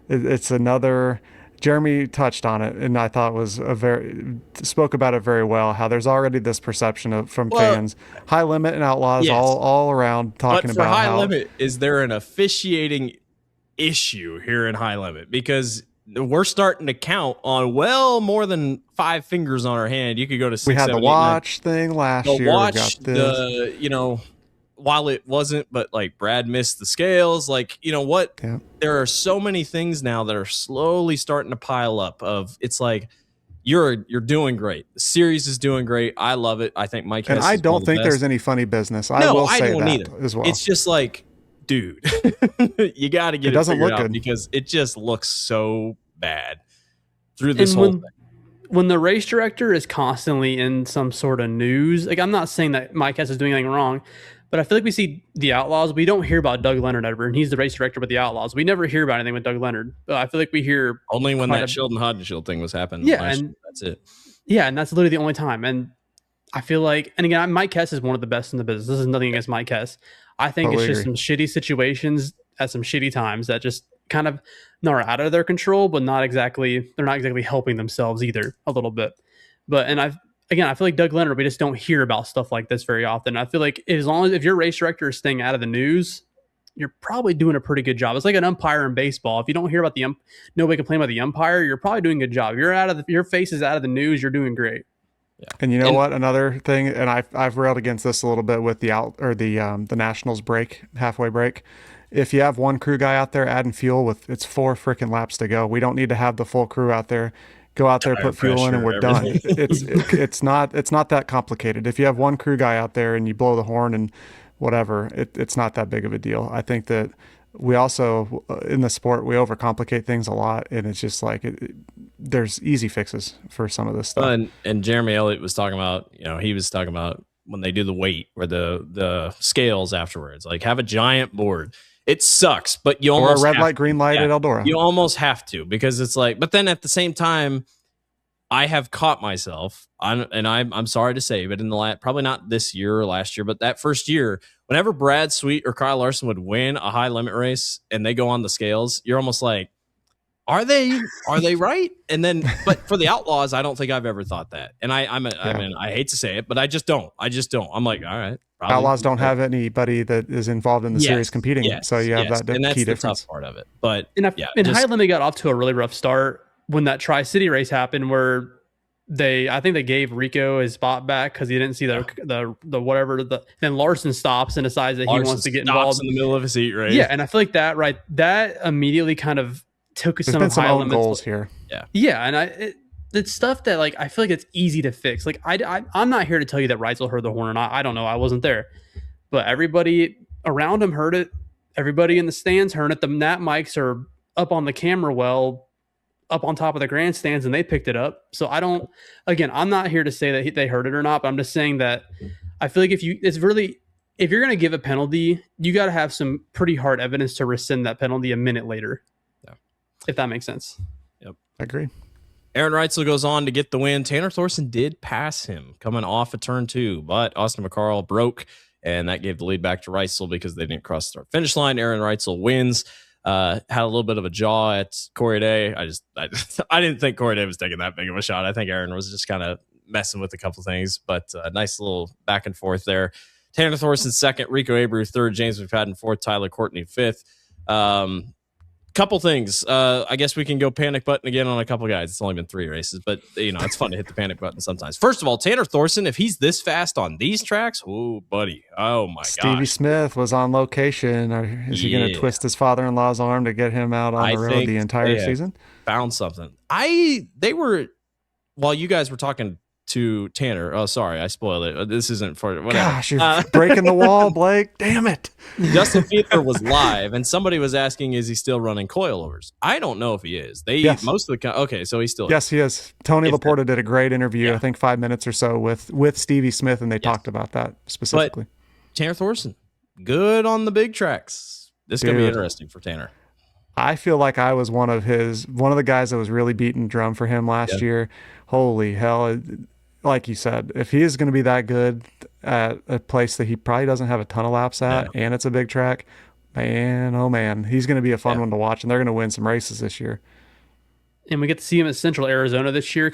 It's another. Jeremy touched on it, and I thought was spoke about it very well. How there's already this perception from fans, High Limit and Outlaws all around talking about High Limit. Is there an officiating issue here in High Limit? Because we're starting to count on well more than 5 fingers on our hand. You could go to 6, we had 7, the watch 8, 9. Thing last year. Watch, while it wasn't, but like Brad missed the scales. Like, what? Yeah. There are so many things now that are slowly starting to pile up. It's like you're doing great. The series is doing great. I love it. I think Mike. And I don't think there's any funny business. I will say that either. As well. It's just like, dude, you got to get it figured out because it just looks so bad through this whole thing. When the race director is constantly in some sort of news, like I'm not saying that Mike Hess is doing anything wrong, but I feel like we see the Outlaws. We don't hear about Doug Leonard ever, and he's the race director with the Outlaws. We never hear about anything with Doug Leonard. I feel like we hear only when that Sheldon Haudenschild thing was happening. Yeah, and that's it. Yeah, and that's literally the only time. And I feel like, and again, Mike Hess is one of the best in the business. This is nothing against Mike Hess. I think it's just some shitty situations at some shitty times that just kind of are out of their control, but they're not exactly helping themselves either a little bit. But I feel like Doug Leonard, we just don't hear about stuff like this very often. I feel like if your race director is staying out of the news, you're probably doing a pretty good job. It's like an umpire in baseball. If you don't hear about nobody complain about the umpire, you're probably doing a good job. Your face is out of the news. You're doing great. Yeah. And what? Another thing, and I've railed against this a little bit with the Nationals halfway break. If you have one crew guy out there adding fuel it's 4 freaking laps to go. We don't need to have the full crew out there. Go out there, put fuel in, and we're done. It's not that complicated. If you have one crew guy out there and you blow the horn and whatever, it's not that big of a deal. I think that we also in the sport we overcomplicate things a lot, and it's just like there's easy fixes for some of this stuff. And Jeremy Elliott was talking about, he was talking about when they do the weight or the scales afterwards, like have a giant board. It sucks, but you almost or a red light, green light at Eldora. You almost have to, because it's like, but then at the same time, I have caught myself, and I'm sorry to say, but in the probably not this year or last year, but that first year, whenever Brad Sweet or Kyle Larson would win a high limit race and they go on the scales, you're almost like, are they right? And then, but for the Outlaws, I don't think I've ever thought that. And I mean, I hate to say it, but I just don't. I'm like, all right. Probably. Outlaws don't have anybody that is involved in the series competing, so you have that and that's key the difference. Tough part of it. But High Limit got off to a really rough start when that Tri-City race happened, where I think they gave Rico his spot back because he didn't see the whatever. Then Larson stops and decides that he wants to get involved in the middle of his heat race. Yeah, and I feel like that immediately kind of took There's some been some high own limits. goals here. Yeah, and it's stuff that like I feel like it's easy to fix. Like I'm not here to tell you that Reitzel heard the horn or not. I don't know. I wasn't there, but everybody around him heard it. Everybody in the stands heard it. The nat mics are up on the camera well, up on top of the grandstands, and they picked it up. So I'm not here to say that they heard it or not, but I'm just saying that I feel like if you're going to give a penalty, you got to have some pretty hard evidence to rescind that penalty a minute later. Yeah. If that makes sense. Yep. I agree. Aaron Reitzel goes on to get the win. Tanner Thorson did pass him coming off of turn 2, but Austin McCarl broke, and that gave the lead back to Reitzel because they didn't cross the start finish line. Aaron Reitzel wins. Had a little bit of a jaw at Corey Day. I didn't think Corey Day was taking that big of a shot. I think Aaron was just kind of messing with a couple things, but nice little back and forth there. Tanner Thorson second, Rico Abreu third, James McFadden fourth, Tyler Courtney fifth. Couple things. I guess we can go panic button again on a couple guys. It's only been 3 races, but it's fun to hit the panic button sometimes. First of all, Tanner Thorson, if he's this fast on these tracks, oh buddy, oh my god. Stevie Smith was on location. Is he going to twist his father-in-law's arm to get him out on the road the entire season? Found something. While you guys were talking to Tanner. Oh, sorry, I spoiled it. This isn't for whatever. Gosh, you're breaking the wall, Blake. Damn it. Justin Fiedler was live, and somebody was asking, is he still running coilovers? I don't know if he is. Most of the okay, so he's still yes, he is. Tony Laporta did a great interview, I think 5 minutes or so with Stevie Smith, and they talked about that specifically. But Tanner Thorson, good on the big tracks. This is gonna be interesting for Tanner. I feel like I was one of the guys that was really beating drum for him last year. Holy hell. Like you said, if he is going to be that good at a place that he probably doesn't have a ton of laps at, and it's a big track, man, oh man, he's going to be a fun one to watch, and they're going to win some races this year. And we get to see him at Central Arizona this year.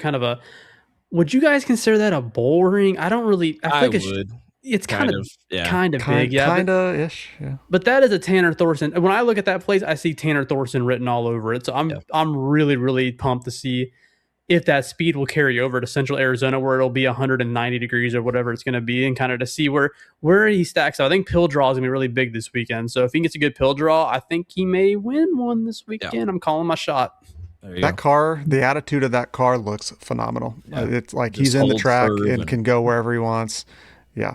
Would you guys consider that a bull ring? I would. It's kind of big, kind-of-ish, yeah. But that is a Tanner Thorson. When I look at that place, I see Tanner Thorson written all over it. So I'm really, really pumped to see if that speed will carry over to Central Arizona, where it'll be 190 degrees or whatever it's going to be, and kind of to see where he stacks up. I think pill draw is going to be really big this weekend. So if he gets a good pill draw, I think he may win one this weekend. Yeah. I'm calling my shot. That car, the attitude of that car looks phenomenal. Yeah. It's like he's in the track and can go wherever he wants. Yeah.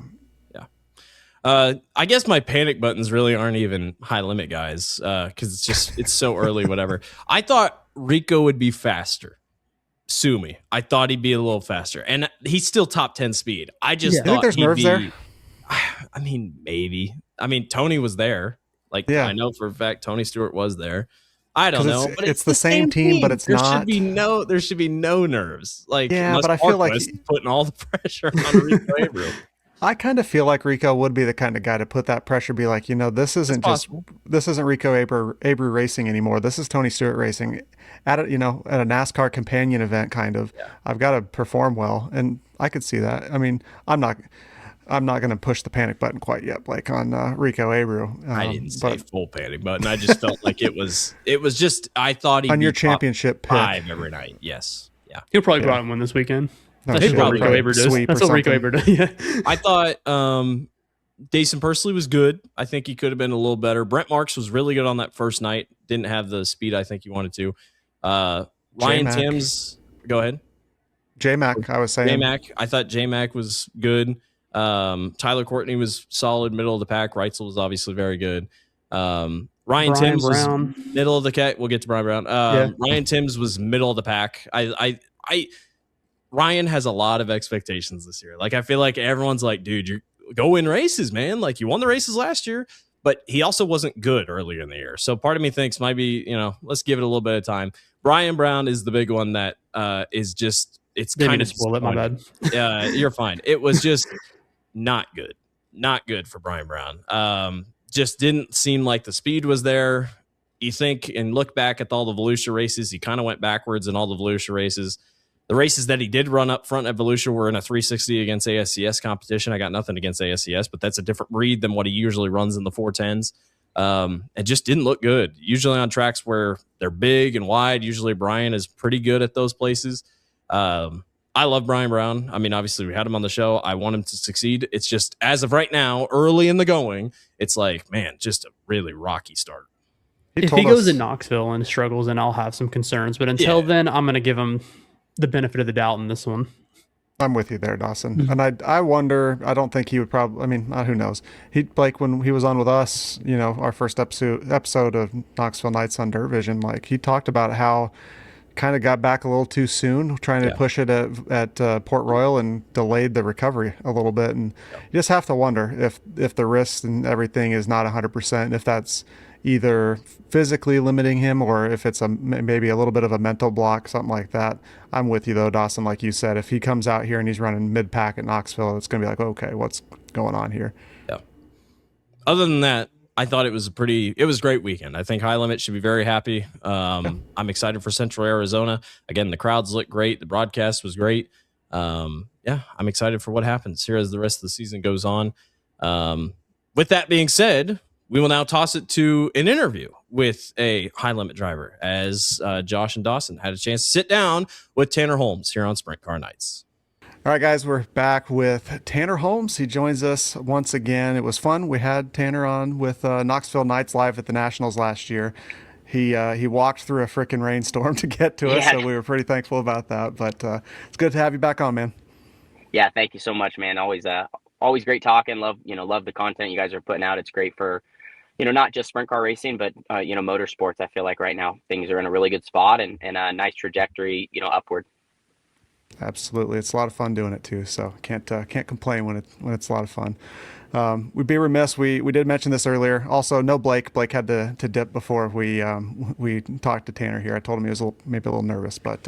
I guess my panic buttons really aren't even high limit guys, because it's so early, whatever. I thought Rico would be faster. Sue me. I thought he'd be a little faster, and he's still top 10 speed. I just thought there's nerves there. I mean, maybe. I mean, Tony was there. I know for a fact Tony Stewart was there. I don't know, but it's the same team, but it's not. There should be no nerves. But I feel like putting all the pressure on Rico Abreu. I kind of feel like Rico would be the kind of guy to put that pressure, be like, this isn't Rico Abreu racing anymore. This is Tony Stewart racing at a NASCAR companion event kind of. Yeah. I've got to perform well, and I could see that. I mean, I'm not going to push the panic button quite yet, Blake, on Rico Abreu. I didn't say full panic button. I just felt like it was just, I thought he'd on be your championship pick 5 every night. Yes. Yeah. He'll probably go out and win this weekend. No, That's what Rico Abreu does. That's what Rico Abreu does. Yeah. I thought Dawson Pursley was good. I think he could have been a little better. Brent Marks was really good on that first night. Didn't have the speed I think he wanted to. Ryan Timms, go ahead. J-Mac, I was saying. J-Mac, I thought J-Mac was good. Tyler Courtney was solid, middle of the pack. Reitzel was obviously very good. Ryan Timms was middle of the pack. We'll get to Brian Brown. Ryan Timms was middle of the pack. Ryan has a lot of expectations this year. I feel like everyone's like, dude, you go win races, man. You won the races last year, but he also wasn't good earlier in the year. So part of me thinks maybe, let's give it a little bit of time. Brian Brown is the big one that is just, it's kind of spoil it, my bad. You're fine. It was just not good for Brian Brown. Just didn't seem like the speed was there. You think and look back at all the Volusia races, he kind of went backwards in all the Volusia races. The races that he did run up front at Volusia were in a 360 against ASCS competition. I got nothing against ASCS, but that's a different breed than what he usually runs in the 410s. It just didn't look good. Usually on tracks where they're big and wide, usually Brian is pretty good at those places. I I love Brian Brown. I mean, obviously we had him on the show. I want him to succeed. It's just, as of right now, early in the going, it's like, man, just a really rocky start. If he goes to Knoxville and struggles, then I'll have some concerns. But until then, I'm going to give him the benefit of the doubt in this one. I'm with you there, Dawson. And I wonder, I don't think he would probably, I mean, who knows? Like when he was on with us, our first episode of Knoxville Nights on Dirt Vision, like he talked about how kind of got back a little too soon, trying to push it at Port Royal and delayed the recovery a little bit. And you just have to wonder if the wrist and everything is not 100%, if that's either physically limiting him or if it's maybe a little bit of a mental block, something like that. I'm with you though, Dawson. Like you said, if he comes out here and he's running mid-pack at Knoxville, it's going to be like, okay, what's going on here? Yeah. Other than that, I thought it was a great weekend. I think High Limit should be very happy. I'm excited for Central Arizona. Again, the crowds look great. The broadcast was great. I'm excited for what happens here as the rest of the season goes on. With that being said, we will now toss it to an interview with a High Limit driver as Josh and Dawson had a chance to sit down with Tanner Holmes here on Sprint Car Nights. All right, guys, we're back with Tanner Holmes. He joins us once again. It was fun. We had Tanner on with Knoxville Nights live at the Nationals last year. He walked through a freaking rainstorm to get to us, so we were pretty thankful about that. But it's good to have you back on, man. Yeah, thank you so much, man. Always great talking. Love the content you guys are putting out. It's great for not just sprint car racing, but motorsports. I feel like right now things are in a really good spot and a nice trajectory, upward. Absolutely, it's a lot of fun doing it too. So can't complain when it's a lot of fun. We'd be remiss. We did mention this earlier. Also, no Blake. Blake had to dip before we talked to Tanner here. I told him he was maybe a little nervous, but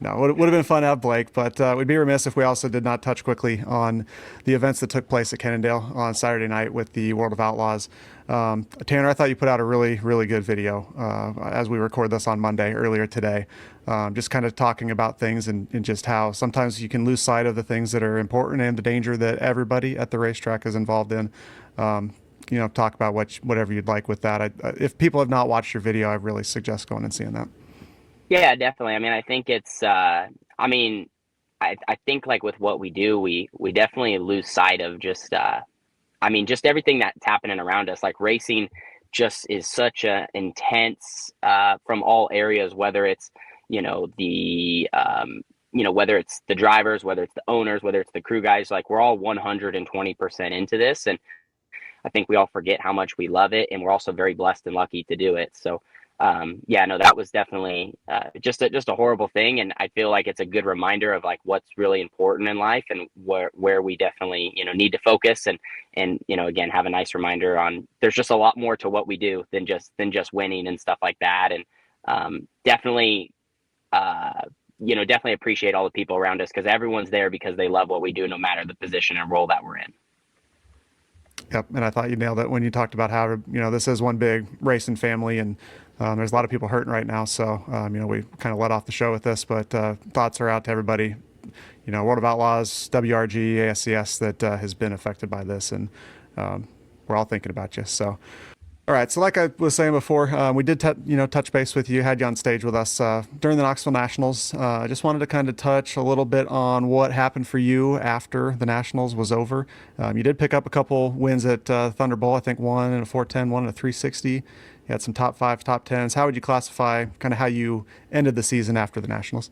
no, would have been fun to have Blake. But we'd be remiss if we also did not touch quickly on the events that took place at Kennedale on Saturday night with the World of Outlaws. Tanner, I thought you put out a really, really good video as we record this on Monday earlier today. Just kind of talking about things and just how sometimes you can lose sight of the things that are important and the danger that everybody at the racetrack is involved in. Talk about whatever you'd like with that. If people have not watched your video, I really suggest going and seeing that. Yeah, definitely. I mean, I think it's, I think like with what we do, we definitely lose sight of just everything that's happening around us. Like racing just is such a intense, from all areas, whether it's, whether it's the drivers, whether it's the owners, whether it's the crew guys, like we're all 120% into this. And I think we all forget how much we love it. And we're also very blessed and lucky to do it. So, that was definitely just a horrible thing. And I feel like it's a good reminder of like what's really important in life and where we definitely, need to focus and, again, have a nice reminder on there's just a lot more to what we do than just winning and stuff like that. And definitely appreciate all the people around us because everyone's there because they love what we do, no matter the position and role that we're in. Yep. And I thought you nailed it when you talked about how, this is one big racing family and there's a lot of people hurting right now. So, we kind of let off the show with this, but thoughts are out to everybody, World of Outlaws, WRG, ASCS that has been affected by this. And we're all thinking about you. So, all right. So like I was saying before, we did, touch base with you, had you on stage with us during the Knoxville Nationals. I just wanted to kind of touch a little bit on what happened for you after the Nationals was over. You did pick up a couple wins at Thunderbolt, I think one in a 410, one in a 360. You had some top 5, top 10s. How would you classify kind of how you ended the season after the Nationals?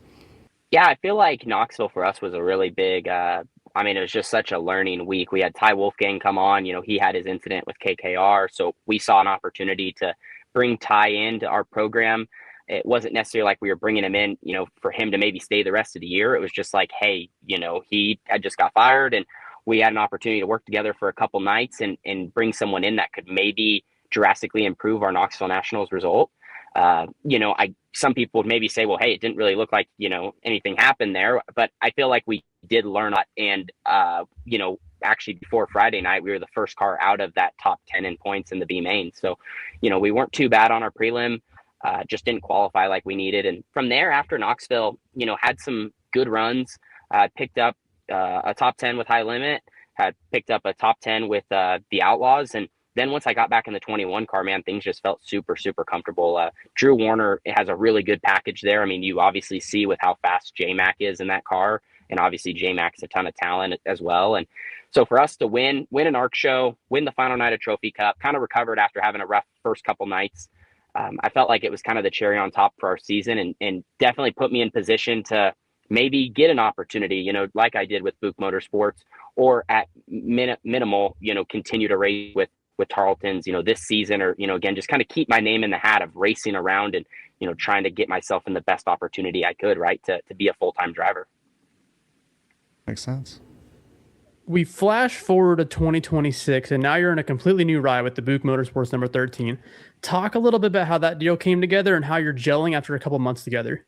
Yeah, I feel like Knoxville for us was a really big, it was just such a learning week. We had Ty Wolfgang come on, he had his incident with KKR. So we saw an opportunity to bring Ty into our program. It wasn't necessarily like we were bringing him in, for him to maybe stay the rest of the year. It was just like, hey, he had just got fired and we had an opportunity to work together for a couple nights and bring someone in that could maybe drastically improve our Knoxville Nationals result. Some people would maybe say, well, hey, it didn't really look like, anything happened there, but I feel like we did learn a lot. And, actually before Friday night, we were the first car out of that top 10 in points in the B main. So, we weren't too bad on our prelim, just didn't qualify like we needed. And from there after Knoxville, had some good runs, picked up a top 10 with High Limit, had picked up a top 10 with the Outlaws. And then once I got back in the 21 car, man, things just felt super, super comfortable. Drew Warner has a really good package there. I mean, you obviously see with how fast J-Mac is in that car. and obviously J-Mac's a ton of talent as well. And so for us to win an ARC show, win the final night of Trophy Cup, kind of recovered after having a rough first couple nights. I felt like it was kind of the cherry on top for our season, and definitely put me in position to maybe get an opportunity, like I did with Buch Motorsports, or at minimal, continue to race with Tarleton's, this season, or, again, just kind of keep my name in the hat of racing around and, trying to get myself in the best opportunity I could, right, to be a full-time driver. Makes sense. We flash forward to 2026, and now you're in a completely new ride with the Buch Motorsports number 13. Talk a little bit about how that deal came together and how you're gelling after a couple months together.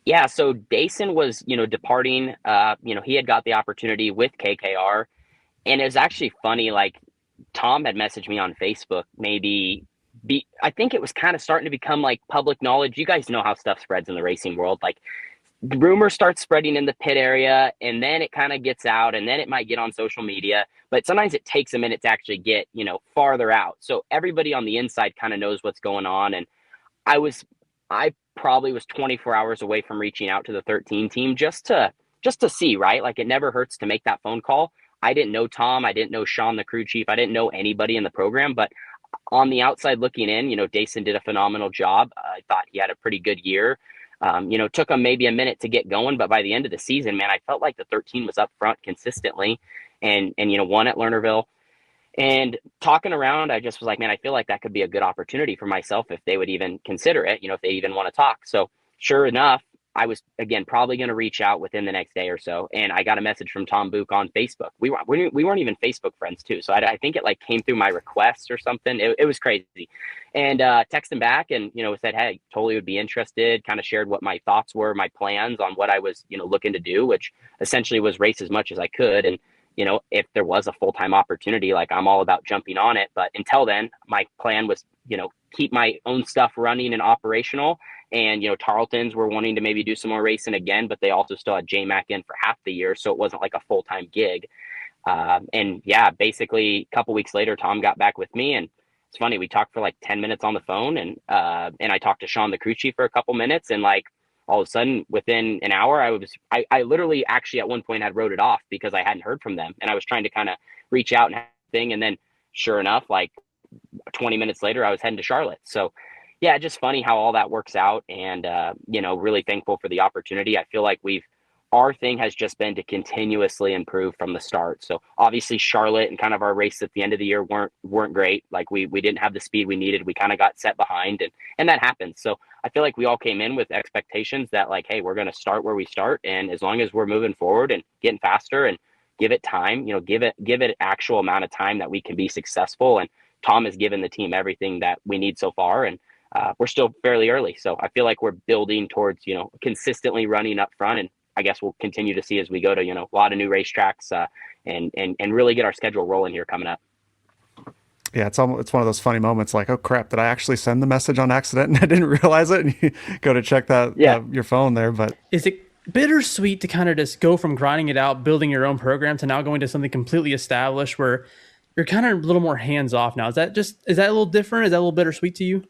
Yeah, so Dawson was, departing. He had got the opportunity with KKR, and it was actually funny. Like, Tom had messaged me on Facebook. I think it was kind of starting to become like public knowledge. You guys know how stuff spreads in the racing world. Like, the rumor starts spreading in the pit area, and then it kind of gets out, and then it might get on social media. But sometimes it takes a minute to actually get, farther out. So everybody on the inside kind of knows what's going on. And I probably was 24 hours away from reaching out to the 13 team just to see, right? Like, it never hurts to make that phone call. I didn't know Tom. I didn't know Sean, the crew chief. I didn't know anybody in the program, but on the outside looking in, Dawson did a phenomenal job. I thought he had a pretty good year. Took him maybe a minute to get going, but by the end of the season, man, I felt like the 13 was up front consistently and won at Lernerville. And talking around, I just was like, man, I feel like that could be a good opportunity for myself if they would even consider it, if they even want to talk. So sure enough, I was, again, probably going to reach out within the next day or so. And I got a message from Tom Buch on Facebook. We weren't even Facebook friends too. So I think it like came through my request or something. It was crazy. And texted him back and, said, hey, totally would be interested, kind of shared what my thoughts were, my plans on what I was, looking to do, which essentially was race as much as I could. And, if there was a full-time opportunity, like, I'm all about jumping on it. But until then, my plan was, keep my own stuff running and operational. And, Tarleton's were wanting to maybe do some more racing again, but they also still had J-Mac in for half the year. So it wasn't like a full-time gig. And yeah, basically a couple weeks later, Tom got back with me, and it's funny. We talked for like 10 minutes on the phone, and I talked to Sean, the crew chief, for a couple minutes, and like, all of a sudden within an hour, I literally actually at one point had wrote it off because I hadn't heard from them, and I was trying to kind of reach out and have a thing. And then sure enough, like 20 minutes later, I was heading to Charlotte. So yeah, just funny how all that works out, and really thankful for the opportunity. I feel like our thing has just been to continuously improve from the start. So obviously Charlotte and kind of our race at the end of the year weren't great. Like, we didn't have the speed we needed. We kind of got set behind, and that happens. So I feel like we all came in with expectations that, like, hey, we're going to start where we start. And as long as we're moving forward and getting faster and give it time, give it actual amount of time that we can be successful. And Tom has given the team everything that we need so far. And we're still fairly early. So I feel like we're building towards, consistently running up front. And I guess we'll continue to see as we go to, a lot of new racetracks and really get our schedule rolling here coming up. Yeah, it's one of those funny moments like, oh crap, did I actually send the message on accident and I didn't realize it? And you go to check that, your phone there. But is it bittersweet to kind of just go from grinding it out, building your own program, to now going to something completely established where you're kind of a little more hands off now? Is that a little different? Is that a little bittersweet to you?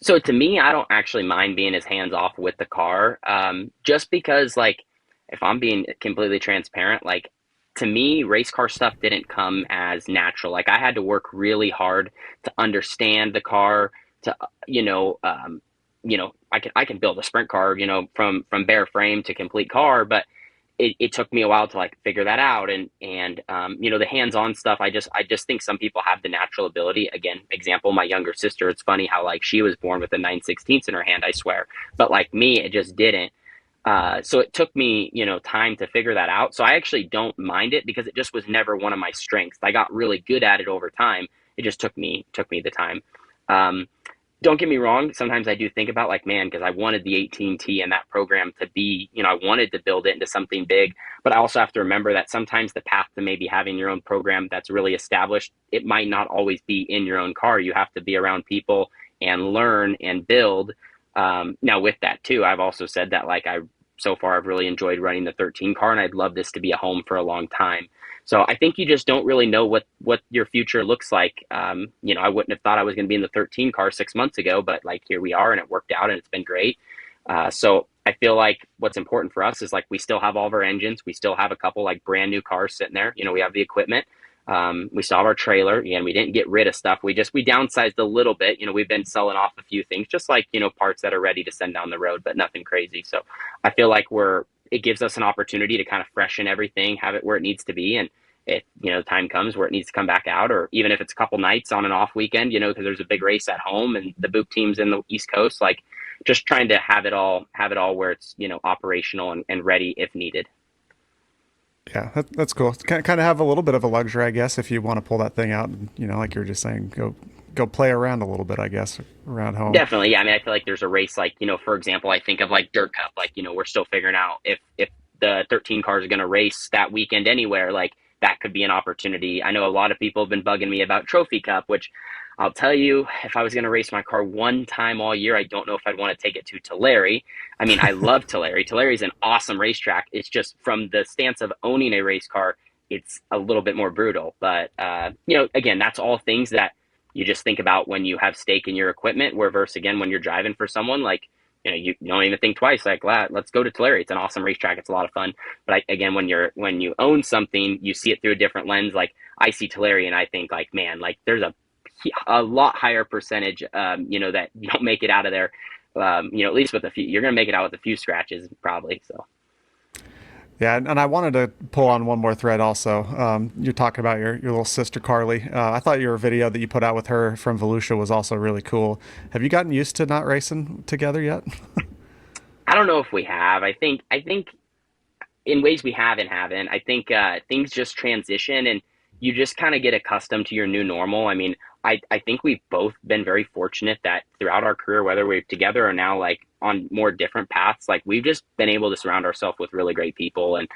So to me, I don't actually mind being as hands off with the car, just because, like, if I'm being completely transparent, like, to me, race car stuff didn't come as natural. Like, I had to work really hard to understand the car, to, I can build a sprint car, from bare frame to complete car, but it took me a while to like figure that out. And the hands-on stuff, I just think some people have the natural ability. Again, example, my younger sister, it's funny how like she was born with a 9/16 in her hand, I swear. But like me, it just didn't. So it took me, time to figure that out. So I actually don't mind it because it just was never one of my strengths. I got really good at it over time. It just took me the time. Don't get me wrong. Sometimes I do think about like, man, because I wanted the 18T and that program to be, I wanted to build it into something big, but I also have to remember that sometimes the path to maybe having your own program that's really established, it might not always be in your own car. You have to be around people and learn and build. Now with that too, I've also said that like so far I've really enjoyed running the 13 car, and I'd love this to be a home for a long time. So I think you just don't really know what your future looks like. I wouldn't have thought I was going to be in the 13 car 6 months ago, but like here we are, and it worked out, and it's been great. So I feel like what's important for us is like we still have all of our engines. We still have a couple like brand new cars sitting there. You know, we have the equipment. We still have our trailer. Again, we didn't get rid of stuff. We downsized a little bit. You know, we've been selling off a few things, just like, you know, parts that are ready to send down the road, but nothing crazy. So I feel like it gives us an opportunity to kind of freshen everything, have it where it needs to be. And if, you know, the time comes where it needs to come back out, or even if it's a couple nights on an off weekend, you know, because there's a big race at home and the Buch team's in the East Coast, like just trying to have it all where it's, you know, operational and ready if needed. Yeah, that's cool. Kind of have a little bit of a luxury, I guess, if you want to pull that thing out and, you know, like you were just saying, go play around a little bit, I guess, around home. Definitely. Yeah. I mean, I feel like there's a race, like, you know, for example, I think of like Dirt Cup, like, you know, we're still figuring out if the 13 cars are going to race that weekend anywhere, like that could be an opportunity. I know a lot of people have been bugging me about Trophy Cup, which I'll tell you, if I was going to race my car one time all year, I don't know if I'd want to take it to Tulare. I mean, I love Tulare. Tulare is an awesome racetrack. It's just from the stance of owning a race car, it's a little bit more brutal. But, you know, again, that's all things that you just think about when you have stake in your equipment, where versus, again, when you're driving for someone, like, you know, you don't even think twice, like, let's go to Tulare. It's an awesome racetrack. It's a lot of fun. But again, when you own something, you see it through a different lens. Like I see Tulare and I think like, man, like there's a lot higher percentage, you know, that you don't make it out of there. You know, at least with a few, you're going to make it out with a few scratches probably. So. Yeah, and I wanted to pull on one more thread also. You're talking about your little sister, Carly. I thought your video that you put out with her from Volusia was also really cool. Have you gotten used to not racing together yet? I don't know if we have. I think in ways we have and haven't. I think things just transition and you just kind of get accustomed to your new normal. I mean, I think we've both been very fortunate that throughout our career, whether we're together or now like on more different paths, like we've just been able to surround ourselves with really great people. And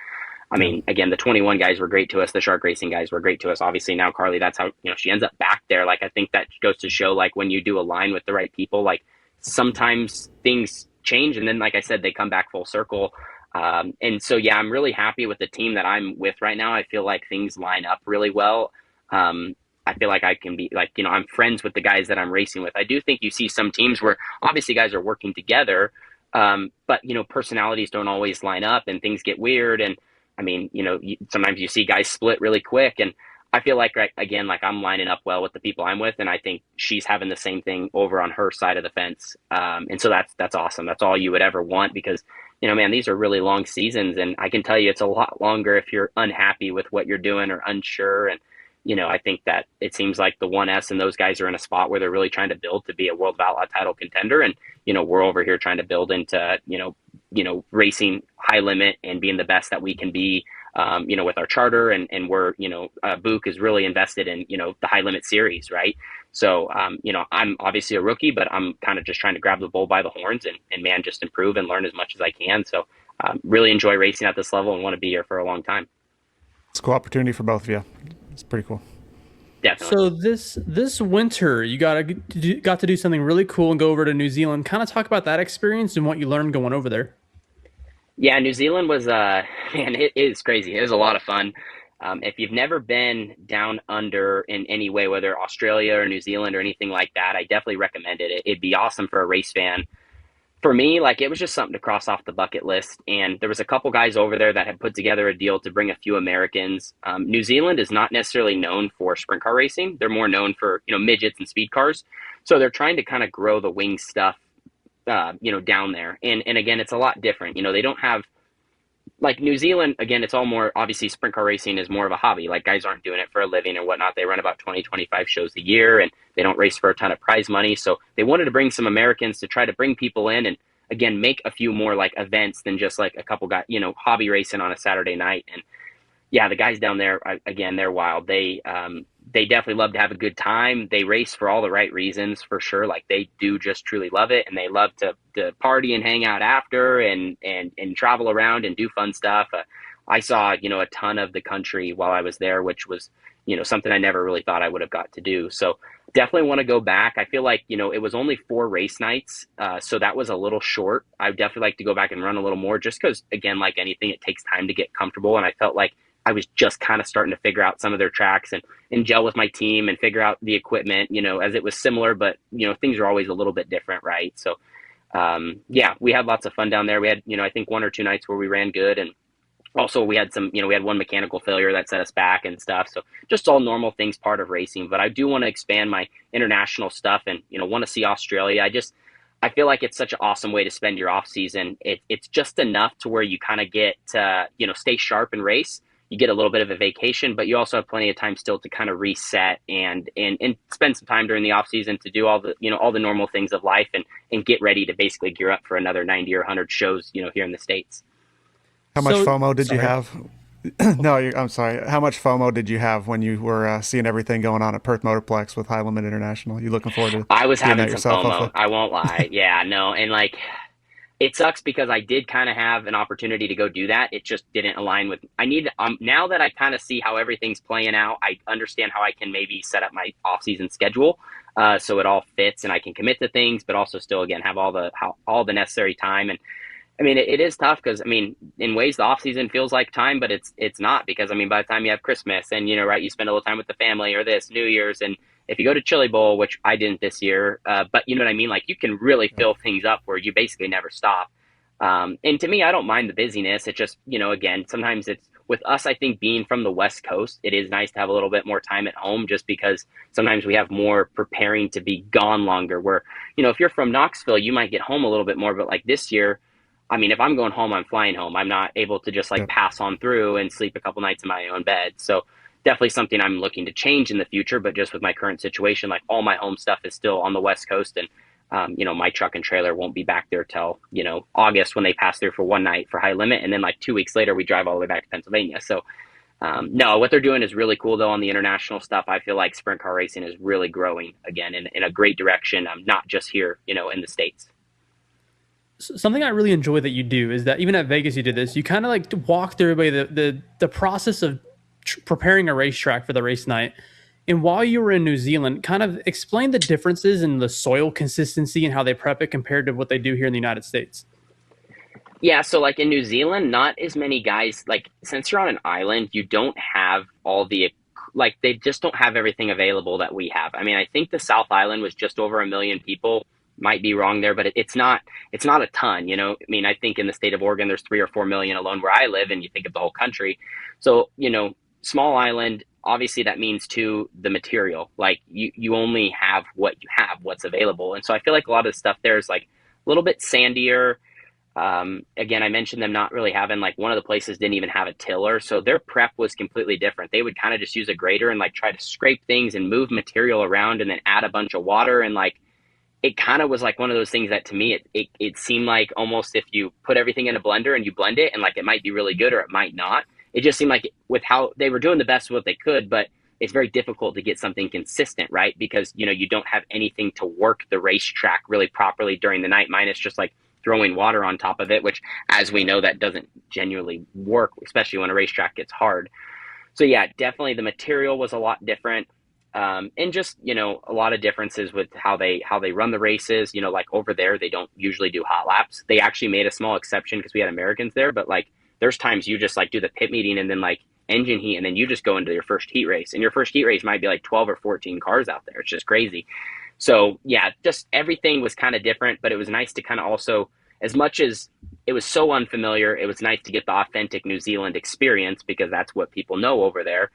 I mean, again, the 21 guys were great to us. The Shark Racing guys were great to us. Obviously now Carly, that's how, you know, she ends up back there. Like, I think that goes to show like when you do align with the right people, like sometimes things change. And then, like I said, they come back full circle. And so, yeah, I'm really happy with the team that I'm with right now. I feel like things line up really well. I feel like I can be like, you know, I'm friends with the guys that I'm racing with. I do think you see some teams where obviously guys are working together, but, you know, personalities don't always line up and things get weird. And I mean, you know, sometimes you see guys split really quick. And I feel like, again, like I'm lining up well with the people I'm with. And I think she's having the same thing over on her side of the fence. And so that's awesome. That's all you would ever want because, you know, man, these are really long seasons. And I can tell you it's a lot longer if you're unhappy with what you're doing or unsure. And, you know, I think that it seems like the 1S and those guys are in a spot where they're really trying to build to be a World of Outlaw title contender. And, you know, we're over here trying to build into, you know, racing high limit and being the best that we can be, you know, with our charter. And we're, you know, Buch is really invested in, you know, the high limit series. Right. So, you know, I'm obviously a rookie, but I'm kind of just trying to grab the bull by the horns and man, just improve and learn as much as I can. So really enjoy racing at this level and want to be here for a long time. It's a cool opportunity for both of you. It's pretty cool. Definitely. So this winter, you got to do something really cool and go over to New Zealand. Kind of talk about that experience and what you learned going over there. Yeah, New Zealand was man, it is crazy. It was a lot of fun. If you've never been down under in any way, whether Australia or New Zealand or anything like that, I definitely recommend it. It'd be awesome for a race fan. For me, like it was just something to cross off the bucket list. And there was a couple guys over there that had put together a deal to bring a few Americans. New Zealand is not necessarily known for sprint car racing. They're more known for, you know, midgets and speed cars. So they're trying to kind of grow the wing stuff, you know, down there. And again, it's a lot different. You know, they don't have like New Zealand, again, it's all more, obviously sprint car racing is more of a hobby. Like guys aren't doing it for a living and whatnot. They run about 20, 25 shows a year and they don't race for a ton of prize money. So they wanted to bring some Americans to try to bring people in and again, make a few more like events than just like a couple guys, you know, hobby racing on a Saturday night. And yeah, the guys down there, again, they're wild. They definitely love to have a good time. They race for all the right reasons for sure. Like they do just truly love it. And they love to party and hang out after and travel around and do fun stuff. I saw, you know, a ton of the country while I was there, which was, you know, something I never really thought I would have got to do. So definitely want to go back. I feel like, you know, it was only 4 race nights. So that was a little short. I would definitely like to go back and run a little more just because, again, like anything, it takes time to get comfortable. And I felt like I was just kind of starting to figure out some of their tracks and gel with my team and figure out the equipment, you know, as it was similar, but, you know, things are always a little bit different. Right. So yeah, we had lots of fun down there. We had, I think 1 or 2 nights where we ran good, and also we had some, we had one mechanical failure that set us back and stuff. So just all normal things, part of racing. But I do want to expand my international stuff and, want to see Australia. I feel like it's such an awesome way to spend your off season. It's just enough to where you kind of get to, stay sharp and race. You get a little bit of a vacation, but you also have plenty of time still to kind of reset and spend some time during the off season to do all the, all the normal things of life and get ready to basically gear up for another 90 or 100 shows, here in the States. How much So- FOMO did you sorry. have? No, I'm sorry. How much FOMO did you have when you were seeing everything going on at Perth Motorplex with High Limit International? You looking forward to I was doing having that some yourself, FOMO. hopefully? I won't lie. Yeah, no. And like, it sucks because I did kind of have an opportunity to go do that. It just didn't align with, now that I kind of see how everything's playing out, I understand how I can maybe set up my off season schedule. So it all fits and I can commit to things, but also still, again, have all the necessary time. And I mean, it is tough because, in ways the off season feels like time, but it's not because, by the time you have Christmas and, right, you spend a little time with the family or this New Year's. And if you go to Chili Bowl, which I didn't this year, but you know what I mean? Like you can really fill things up where you basically never stop. And to me, I don't mind the busyness. It just, again, sometimes it's with us, I think being from the West Coast, it is nice to have a little bit more time at home just because sometimes we have more preparing to be gone longer where, if you're from Knoxville, you might get home a little bit more, but like this year, if I'm going home, I'm flying home. I'm not able to just like pass on through and sleep a couple nights in my own bed. So definitely something I'm looking to change in the future. But just with my current situation, like all my home stuff is still on the West Coast. And, my truck and trailer won't be back there till, August when they pass through for one night for High Limit. And then like 2 weeks later, we drive all the way back to Pennsylvania. So no, what they're doing is really cool though on the international stuff. I feel like sprint car racing is really growing again in a great direction. Not just here, in the States. Something I really enjoy that you do is that even at Vegas you did this. You kind of like walk through everybody the process of preparing a racetrack for the race night. And while you were in New Zealand, kind of explain the differences in the soil consistency and how they prep it compared to what they do here in the United States. Yeah, so like in New Zealand, not as many guys, like since you're on an island, you don't have all the, like they just don't have everything available that we have. I think the South Island was just over 1 million people. Might be wrong there, but it's not a ton, I think in the state of Oregon, there's 3 or 4 million alone where I live, and you think of the whole country. So, small island, obviously that means too, the material, like you only have what you have, what's available. And so I feel like a lot of the stuff there is like a little bit sandier. Again, I mentioned them not really having, like one of the places didn't even have a tiller. So their prep was completely different. They would kind of just use a grater and like try to scrape things and move material around and then add a bunch of water. And like, it kind of was like one of those things that to me, it seemed like almost if you put everything in a blender and you blend it and like it might be really good or it might not. It just seemed like with how they were doing the best of what they could, but it's very difficult to get something consistent, right? Because, you don't have anything to work the racetrack really properly during the night, minus just like throwing water on top of it, which as we know, that doesn't genuinely work, especially when a racetrack gets hard. So yeah, definitely the material was a lot different. And just, a lot of differences with how they run the races, like over there, they don't usually do hot laps. They actually made a small exception because we had Americans there, but like there's times you just like do the pit meeting and then like engine heat, and then you just go into your first heat race, and your first heat race might be like 12 or 14 cars out there. It's just crazy. So yeah, just everything was kind of different, but it was nice to kind of also, as much as it was so unfamiliar, it was nice to get the authentic New Zealand experience because that's what people know over there.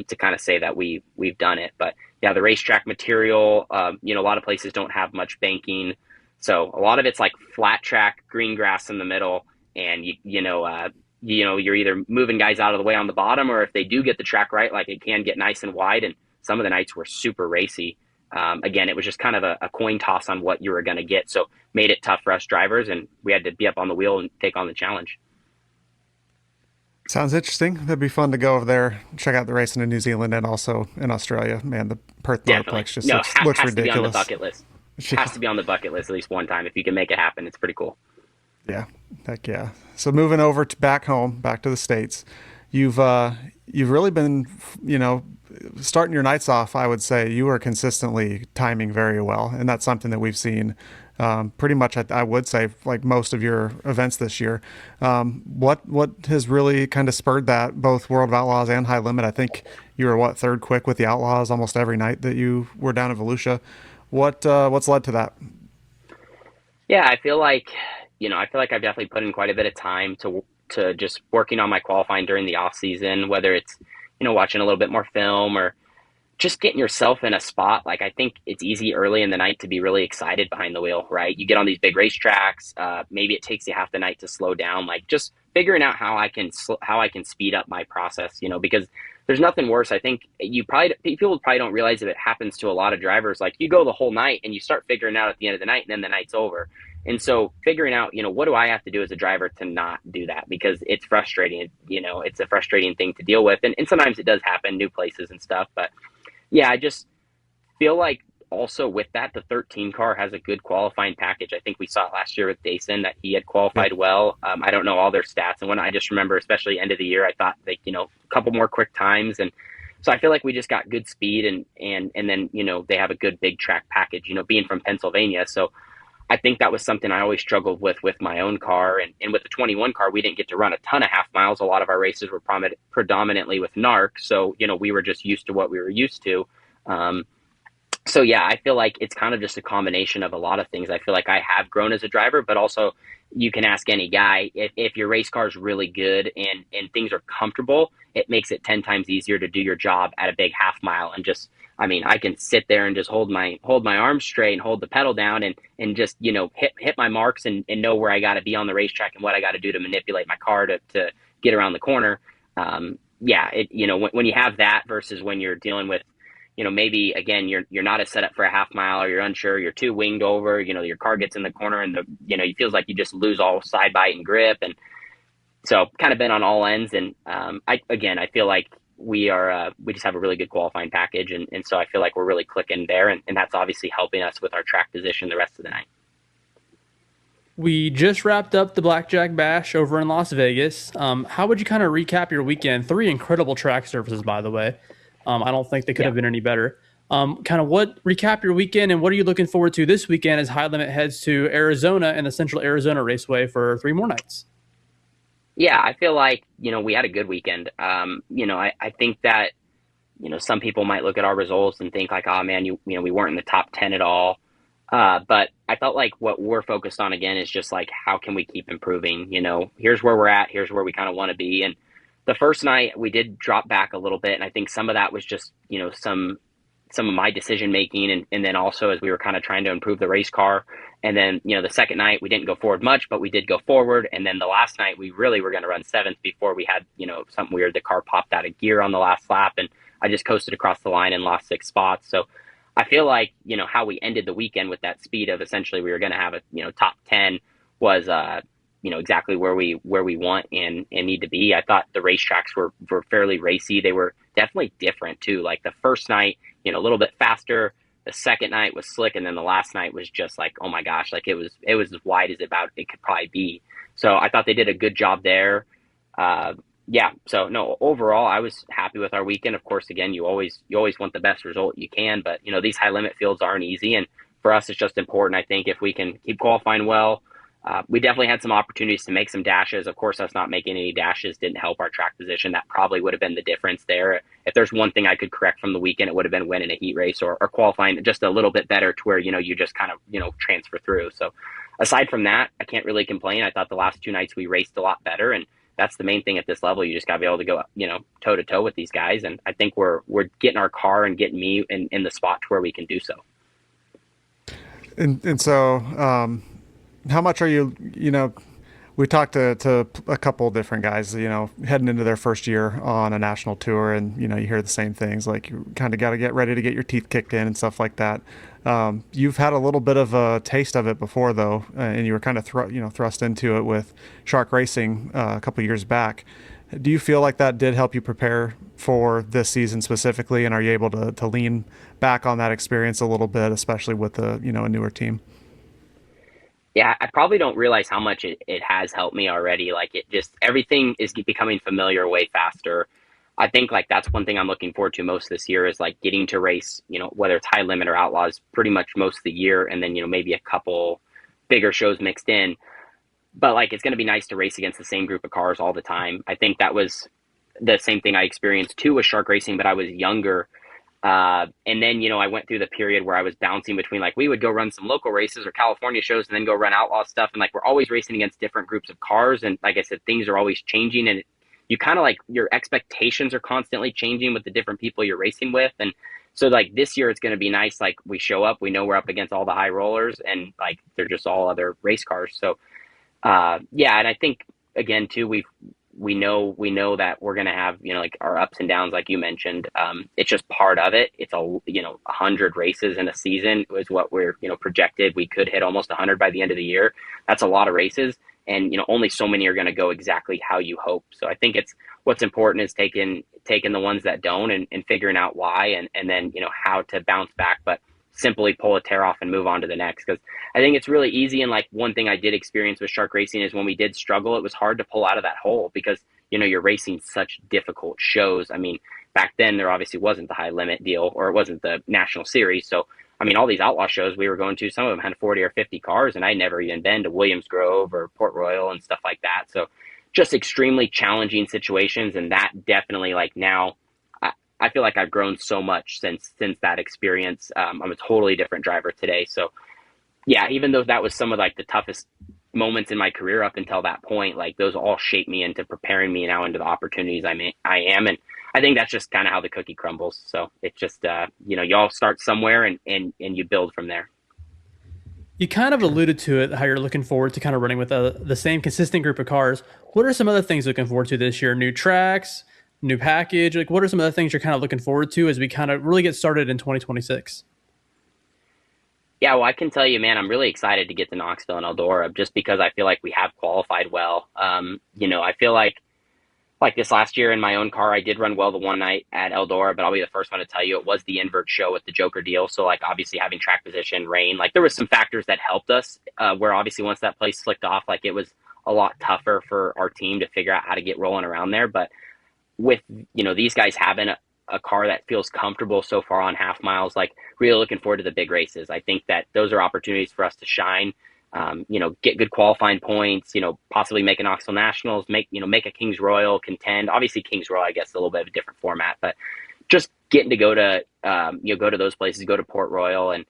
To kind of say that we've done it. But yeah, the racetrack material, a lot of places don't have much banking. So a lot of it's like flat track, green grass in the middle. And, you're either moving guys out of the way on the bottom, or if they do get the track right, like it can get nice and wide. And some of the nights were super racy. Again, it was just kind of a coin toss on what you were going to get. So made it tough for us drivers, and we had to be up on the wheel and take on the challenge. Sounds interesting. That'd be fun to go over there, check out the racing in New Zealand and also in Australia. Man, the Perth Motorplex just looks has ridiculous. To be on the bucket list. Has to be on the bucket list at least one time. If you can make it happen, it's pretty cool. Yeah, heck yeah. So moving over to back home, back to the States, you've really been, starting your nights off. I would say you are consistently timing very well, and that's something that we've seen pretty much. I would say like most of your events this year. What has really kind of spurred that, both World of Outlaws and High Limit? I think you were third quick with the Outlaws almost every night that you were down in Volusia. What's led to that? Yeah, I feel like I've definitely put in quite a bit of time to just working on my qualifying during the off season, whether it's, watching a little bit more film or just getting yourself in a spot. Like I think it's easy early in the night to be really excited behind the wheel, right? You get on these big racetracks. Maybe it takes you half the night to slow down. Like just figuring out how I can speed up my process, because there's nothing worse. I think people probably don't realize that it happens to a lot of drivers. Like you go the whole night and you start figuring out at the end of the night, and then the night's over. And so figuring out, what do I have to do as a driver to not do that? Because it's frustrating. It's a frustrating thing to deal with, and sometimes it does happen, new places and stuff. But yeah, I just feel like also with that, the 13 car has a good qualifying package. I think we saw it last year with Dawson that he had qualified well. I don't know all their stats. And when I just remember, especially end of the year, I thought like, a couple more quick times. And so I feel like we just got good speed and then, they have a good big track package, being from Pennsylvania. So I think that was something I always struggled with my own car. And with the 21 car, we didn't get to run a ton of half miles. A lot of our races were predominantly with NARC. So, we were just used to what we were used to. So yeah, I feel like it's kind of just a combination of a lot of things. I feel like I have grown as a driver, but also you can ask any guy if your race car is really good and things are comfortable, it makes it 10 times easier to do your job at a big half mile. And just, I mean, I can sit there and just hold my arms straight and hold the pedal down and just, hit my marks and know where I got to be on the racetrack and what I got to do to manipulate my car to get around the corner. Yeah, when you have that versus when you're dealing with, maybe again, you're not as set up for a half mile or you're unsure, you're too winged over, your car gets in the corner and it feels like you just lose all side bite and grip. And so kind of been on all ends. And I feel like we just have a really good qualifying package. And so I feel like we're really clicking there. And that's obviously helping us with our track position the rest of the night. We just wrapped up the Blackjack Bash over in Las Vegas. How would you kind of recap your weekend? 3 incredible track surfaces, by the way. I don't think they could have been any better. Recap your weekend and what are you looking forward to this weekend as High Limit heads to Arizona and the Central Arizona Raceway for 3 more nights? Yeah, I feel like, we had a good weekend. I think that, some people might look at our results and think like, oh man, we weren't in the top 10 at all. But I felt like what we're focused on again is just like, how can we keep improving? Here's where we're at, here's where we kind of want to be. And the first night we did drop back a little bit. And I think some of that was just, some of my decision making. And then also as we were kind of trying to improve the race car. And then, the second night we didn't go forward much, but we did go forward. And then the last night we really were going to run 7th before we had, something weird. The car popped out of gear on the last lap and I just coasted across the line and lost 6 spots. So I feel like, how we ended the weekend with that speed of essentially we were going to have a, top 10 was, exactly where we want and need to be. I thought the racetracks were fairly racy. They were definitely different too. Like the first night, a little bit faster. The second night was slick. And then the last night was just like, oh my gosh, like it was as wide as it could probably be. So I thought they did a good job there. Yeah. So no, overall, I was happy with our weekend. Of course, again, you always want the best result you can, but these high limit fields aren't easy. And for us, it's just important. I think if we can keep qualifying well, we definitely had some opportunities to make some dashes. Of course, us not making any dashes didn't help our track position. That probably would have been the difference there. If there's one thing I could correct from the weekend, it would have been winning a heat race or qualifying just a little bit better to where, you just kind of, transfer through. So aside from that, I can't really complain. I thought the last 2 nights we raced a lot better. And that's the main thing at this level. You just got to be able to go, toe to toe with these guys. And I think we're getting our car and getting me in the spot to where we can do so. And so, how much are you, we talked to a couple of different guys, heading into their first year on a national tour and, you hear the same things, like you kind of got to get ready to get your teeth kicked in and stuff like that. You've had a little bit of a taste of it before though, and you were kind of thrust into it with Shark Racing a couple of years back. Do you feel like that did help you prepare for this season specifically? And are you able to lean back on that experience a little bit, especially with a newer team? Yeah, I probably don't realize how much it has helped me already. Like it just, everything is becoming familiar way faster. I think like that's one thing I'm looking forward to most this year is like getting to race, whether it's high limit or outlaws pretty much most of the year. And then, maybe a couple bigger shows mixed in, but like, it's going to be nice to race against the same group of cars all the time. I think that was the same thing I experienced too with Shark Racing, but I was younger. And then, I went through the period where I was bouncing between, like, we would go run some local races or California shows and then go run outlaw stuff. And like, we're always racing against different groups of cars. And like I said, things are always changing, and you kind of like, your expectations are constantly changing with the different people you're racing with. And so like this year, it's going to be nice. Like, we show up, we know we're up against all the high rollers, and like, they're just all other race cars. So, yeah. And I think, again, too, we know that we're going to have, like, our ups and downs, like you mentioned. It's just part of it. It's 100 races in a season is what we're, projected. We could hit almost 100 by the end of the year. That's a lot of races. And, only so many are going to go exactly how you hope. So I think what's important is taking the ones that don't and figuring out why, and then, how to bounce back, but simply pull a tear off and move on to the next. Because I think it's really easy. And like, one thing I did experience with Shark Racing is when we did struggle, it was hard to pull out of that hole because, you're racing such difficult shows. I mean, back then there obviously wasn't the high limit deal, or it wasn't the national series. So, I mean, all these outlaw shows we were going to, some of them had 40 or 50 cars, and I'd never even been to Williams Grove or Port Royal and stuff like that. So just extremely challenging situations. And that definitely, like, now I feel like I've grown so much since that experience. I'm a totally different driver today. So yeah, even though that was some of like the toughest moments in my career up until that point, like, those all shaped me into preparing me now into the opportunities I am. And I think that's just kind of how the cookie crumbles. So it's just, you all start somewhere and you build from there. You kind of alluded to it, how you're looking forward to kind of running with the same consistent group of cars. What are some other things you're looking forward to this year? New tracks, new package? Like, what are some other things you're kind of looking forward to as we kind of really get started in 2026? Yeah, well, I can tell you, man, I'm really excited to get to Knoxville and Eldora just because I feel like we have qualified well. I feel like this last year in my own car, I did run well the one night at Eldora, but I'll be the first one to tell you it was the invert show with the Joker deal. So like, obviously having track position, rain, like, there was some factors that helped us, where obviously once that place slicked off, like, it was a lot tougher for our team to figure out how to get rolling around there. But with, these guys having a car that feels comfortable so far on half miles, like, really looking forward to the big races. I think that those are opportunities for us to shine, get good qualifying points, possibly make a Knoxville Nationals, make a Kings Royal, contend. Obviously Kings Royal, I guess, is a little bit of a different format, but just getting to go to, go to those places, go to Port Royal, and,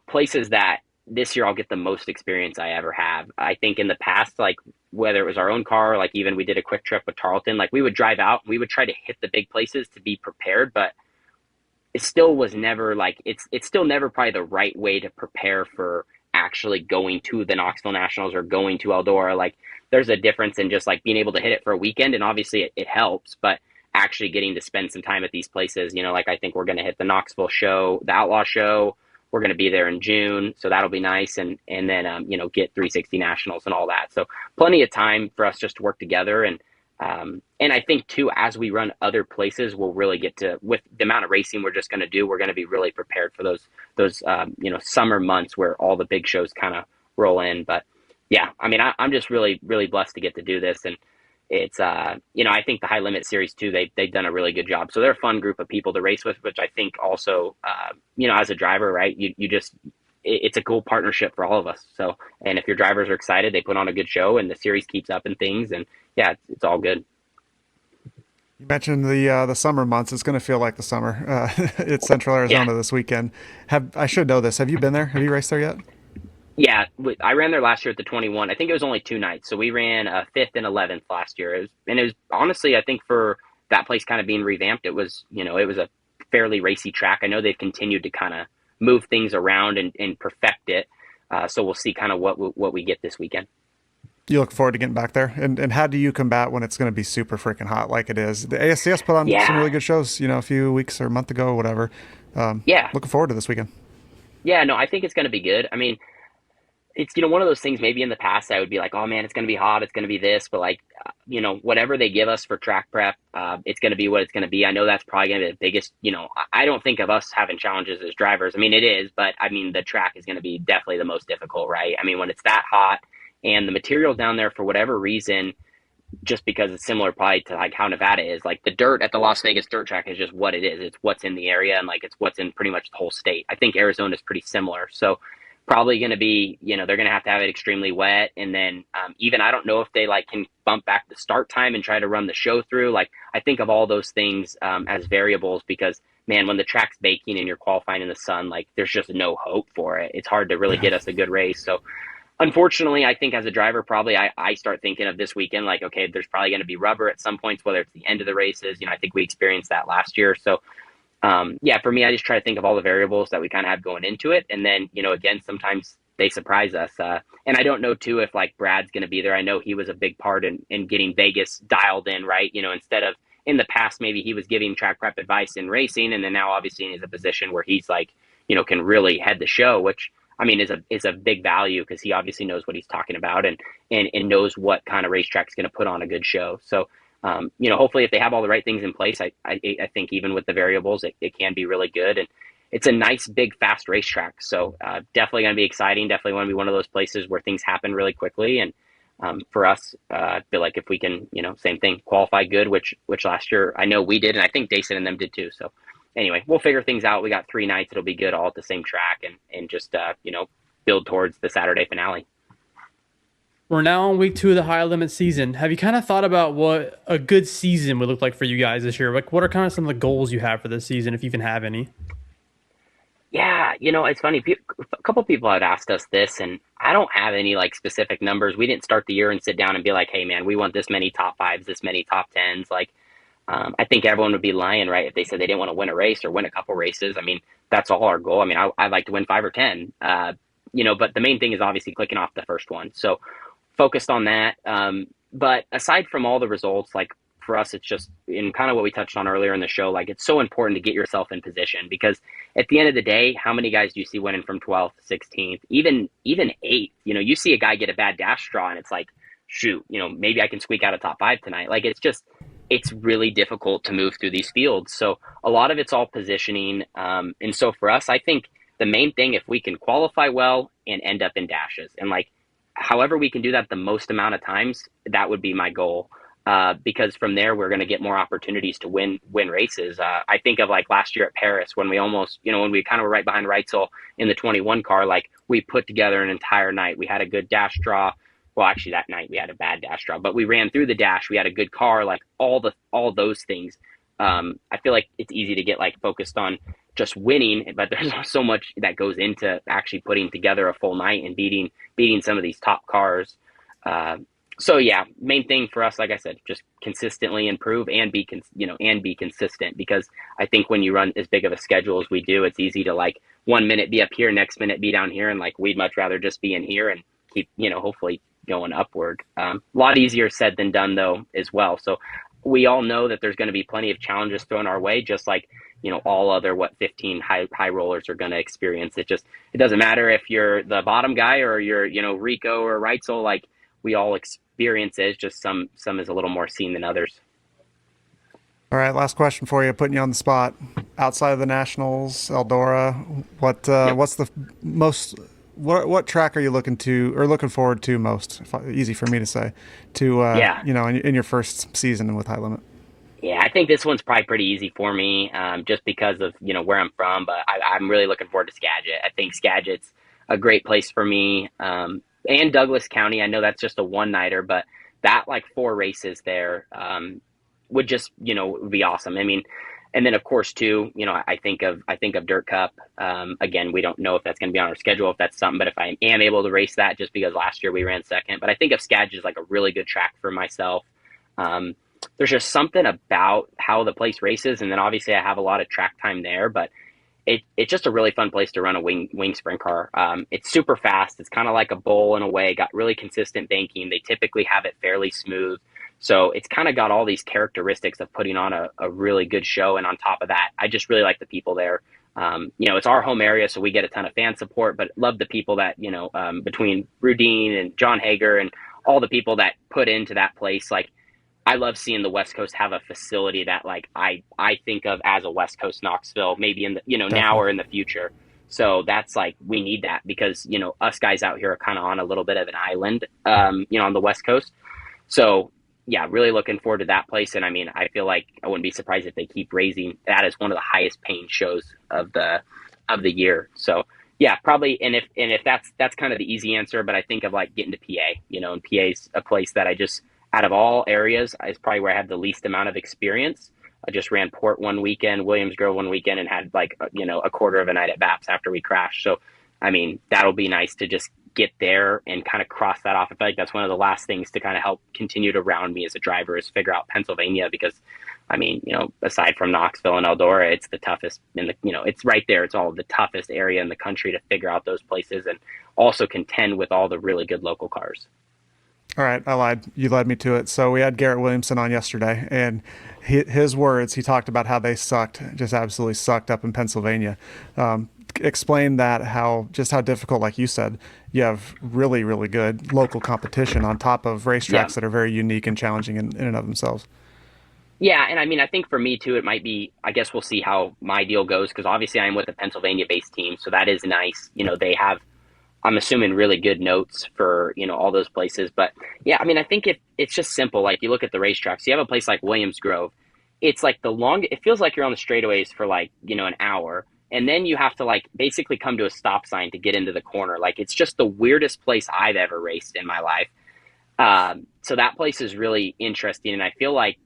places that this year I'll get the most experience I ever have. I think in the past, like, whether it was our own car, like, even we did a quick trip with Tarleton, like, we would drive out, we would try to hit the big places to be prepared, but it still was never like, it's still never probably the right way to prepare for actually going to the Knoxville Nationals or going to Eldora. Like, there's a difference in just like being able to hit it for a weekend, and obviously it helps, but actually getting to spend some time at these places, like, I think we're going to hit the Knoxville show, the Outlaw show. We're going to be there in June, so that'll be nice. And then, get 360 Nationals and all that. So plenty of time for us just to work together. And I think too, as we run other places, we'll really get to, with the amount of racing we're just going to do, we're going to be really prepared for those summer months where all the big shows kind of roll in. But yeah, I mean, I'm just really, really blessed to get to do this. And it's, I think the high limit series too, they've done a really good job. So they're a fun group of people to race with, which I think also, as a driver, right, it's a cool partnership for all of us. So, and if your drivers are excited, they put on a good show and the series keeps up and things, and yeah, it's all good. You mentioned the summer months. It's going to feel like the summer. It's Central Arizona this weekend. I should know this. Have you been there? Have you raced there yet? Yeah, I ran there last year at the 21. I think it was only 2 nights. So we ran 5th and 11th last year. It was honestly, I think for that place kind of being revamped, it was a fairly racy track. I know they've continued to kind of move things around and perfect it. So we'll see kind of what we get this weekend. You look forward to getting back there? And how do you combat when it's going to be super freaking hot like it is? The ASCS put on some really good shows, a few weeks or a month ago or whatever. Looking forward to this weekend. Yeah, no, I think it's going to be good. I mean, it's, one of those things, maybe in the past I would be like, oh man, it's going to be hot, it's going to be this, but like, whatever they give us for track prep, it's going to be what it's going to be. I know that's probably going to be the biggest, I don't think of us having challenges as drivers. I mean, it is, but I mean, the track is going to be definitely the most difficult, right? I mean, when it's that hot and the material down there, for whatever reason, just because it's similar probably to like how Nevada is, like the dirt at the Las Vegas dirt track is just what it is. It's what's in the area, and like, it's what's in pretty much the whole state. I think Arizona is pretty similar. So probably going to be, they're going to have it extremely wet. And then even, I don't know if they like can bump back the start time and try to run the show through. Like, I think of all those things as variables, because man, when the track's baking and you're qualifying in the sun, like there's just no hope for it. It's hard to really get us a good race. So unfortunately, I think as a driver, probably I start thinking of this weekend, like, okay, there's probably going to be rubber at some points, whether it's the end of the races. I think we experienced that last year. So yeah, for me, I just try to think of all the variables that we kind of have going into it. And then, again, sometimes they surprise us. And I don't know too, if like Brad's going to be there. I know he was a big part in getting Vegas dialed in, right? Instead of in the past, maybe he was giving track prep advice in racing. And then now obviously he's in a position where he's like, can really head the show, which I mean, is a big value because he obviously knows what he's talking about and knows what kind of racetrack is going to put on a good show. So, hopefully if they have all the right things in place, I think even with the variables, it can be really good. And it's a nice, big, fast racetrack. So definitely going to be exciting. Definitely want to be one of those places where things happen really quickly. And for us, I feel like if we can, same thing, qualify good, which last year I know we did, and I think Dawson and them did too. So anyway, we'll figure things out. We got 3 nights. It'll be good all at the same track and just, build towards the Saturday finale. We're now on week 2 of the high limit season. Have you kind of thought about what a good season would look like for you guys this year? Like, what are kind of some of the goals you have for this season, if you even have any? Yeah, it's funny. A couple people had asked us this, and I don't have any like specific numbers. We didn't start the year and sit down and be like, hey, man, we want this many top 5s, this many top 10s. Like, I think everyone would be lying, right, if they said they didn't want to win a race or win a couple races. I mean, that's all our goal. I mean, I'd like to win 5 or 10, but the main thing is obviously clicking off the first one. So focused on that. But aside from all the results, like for us, it's just in kind of what we touched on earlier in the show, like it's so important to get yourself in position because at the end of the day, how many guys do you see winning from 12th, 16th, even 8th? You see a guy get a bad dash draw and it's like, shoot, maybe I can squeak out a top 5 tonight. Like it's really difficult to move through these fields. So a lot of it's all positioning. And so for us, I think the main thing, if we can qualify well and end up in dashes and like, however we can do that the most amount of times, that would be my goal. Because from there, we're going to get more opportunities to win races. I think of like last year at Paris when we almost, when we kind of were right behind Reitzel in the 21 car, like we put together an entire night. We had a good dash draw. Well, actually that night we had a bad dash draw, but we ran through the dash. We had a good car, like all those things. I feel like it's easy to get like focused on just winning, but there's so much that goes into actually putting together a full night and beating some of these top cars. So yeah, main thing for us, like I said, just consistently improve and be consistent, because I think when you run as big of a schedule as we do, it's easy to like 1 minute be up here, next minute be down here. And like, we'd much rather just be in here and keep, hopefully going upward. A lot easier said than done though, as well. So we all know that there's going to be plenty of challenges thrown our way, just like, all other 15 high rollers are going to experience. It doesn't matter if you're the bottom guy or you're, Rico or Reitzel, like we all experience it. It's just some is a little more seen than others. All right, last question for you, putting you on the spot. Outside of the Nationals, Eldora, what's the most, what track are you looking forward to most? Easy for me to say, in your first season with High Limit. Yeah, I think this one's probably pretty easy for me, just because of, where I'm from, but I'm really looking forward to Skagit. I think Skagit's a great place for me. And Douglas County, I know that's just a one-nighter, but that like 4 races there would just, would be awesome. I mean, and then of course too, I think of Dirt Cup. Again, we don't know if that's going to be on our schedule, if that's something, but if I am able to race that, just because last year we ran second, but I think of Skagit as like a really good track for myself. There's just something about how the place races. And then obviously I have a lot of track time there, but it's just a really fun place to run a wing sprint car. It's super fast. It's kind of like a bowl in a way, got really consistent banking. They typically have it fairly smooth. So it's kind of got all these characteristics of putting on a really good show. And on top of that, I just really like the people there. It's our home area, so we get a ton of fan support, but love the people that, between Rudine and John Hager and all the people that put into that place. Like, I love seeing the West Coast have a facility that like I think of as a West Coast Knoxville, maybe in the, now or in the future. So that's like, we need that because, us guys out here are kind of on a little bit of an island, on the West Coast. So yeah, really looking forward to that place. And I mean, I feel like I wouldn't be surprised if they keep raising that as one of the highest paying shows of the year. So yeah, probably. And if that's kind of the easy answer, but I think of like getting to PA, and PA's a place that I just, out of all areas, is probably where I have the least amount of experience. I just ran Port one weekend, Williams Grove one weekend, and had like, a quarter of a night at Baps after we crashed. So, I mean, that'll be nice to just get there and kind of cross that off. I feel like that's one of the last things to kind of help continue to round me as a driver is figure out Pennsylvania, because I mean, aside from Knoxville and Eldora, it's the toughest it's right there. It's all the toughest area in the country to figure out those places and also contend with all the really good local cars. All right, I lied. You led me to it. So we had Garrett Williamson on yesterday, and his words, he talked about how they sucked, just absolutely sucked up in Pennsylvania. Explain that, how difficult, like you said, you have really, really good local competition on top of racetracks that are very unique and challenging in and of themselves. Yeah, and I mean, I think for me too, it might be, I guess we'll see how my deal goes, because obviously I'm with a Pennsylvania-based team, so that is nice. They have, I'm assuming, really good notes for, all those places. But yeah, I mean, I think it's just simple. Like you look at the racetracks, you have a place like Williams Grove. It's like it feels like you're on the straightaways for like, an hour. And then you have to like basically come to a stop sign to get into the corner. Like it's just the weirdest place I've ever raced in my life. So that place is really interesting. And I feel like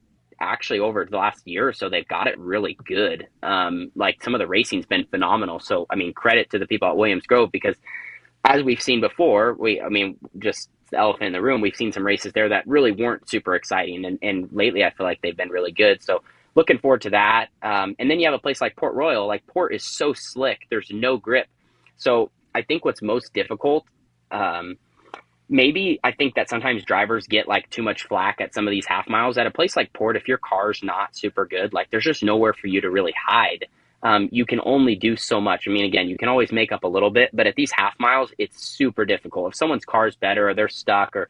actually over the last year or so, they've got it really good. Like some of the racing's been phenomenal. So, I mean, credit to the people at Williams Grove, because as we've seen before, just the elephant in the room, we've seen some races there that really weren't super exciting. And lately I feel like they've been really good. So looking forward to that. And then you have a place like Port Royal. Like Port is so slick. There's no grip. So I think what's most difficult, maybe I think that sometimes drivers get like too much flack at some of these half miles. At a place like Port, if your car's not super good, like there's just nowhere for you to really hide. You can only do so much. I mean, again, you can always make up a little bit, but at these half miles, it's super difficult. If someone's car's better or they're stuck or,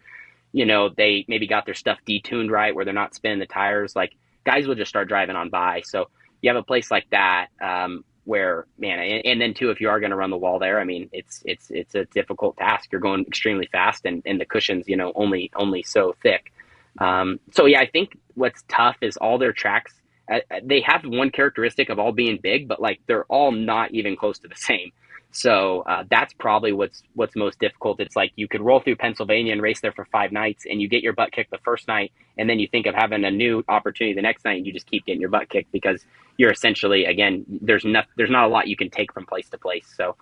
they maybe got their stuff detuned right where they're not spinning the tires, like guys will just start driving on by. So you have a place like that, where, man, and then too, if you are going to run the wall there, I mean, it's a difficult task. You're going extremely fast and the cushion's, only so thick. So yeah, I think what's tough is all their tracks, they have one characteristic of all being big, but like they're all not even close to the same. So that's probably what's most difficult. It's like you could roll through Pennsylvania and race there for 5 nights and you get your butt kicked the first night, and then you think of having a new opportunity the next night and you just keep getting your butt kicked because you're essentially, again, there's not a lot you can take from place to place. So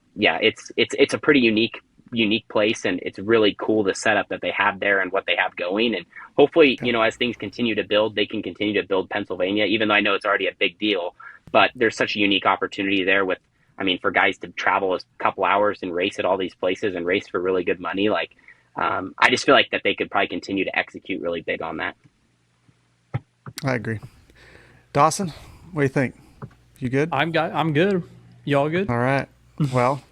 it's a pretty unique place, and it's really cool the setup that they have there and what they have going. And hopefully, as things continue to build, they can continue to build Pennsylvania, even though I know it's already a big deal. But there's such a unique opportunity there with, I mean, for guys to travel a couple hours and race at all these places and race for really good money. Like, I just feel like that they could probably continue to execute really big on that. I agree. Dawson, what do you think? You good? I'm good. Y'all good? All right. Well,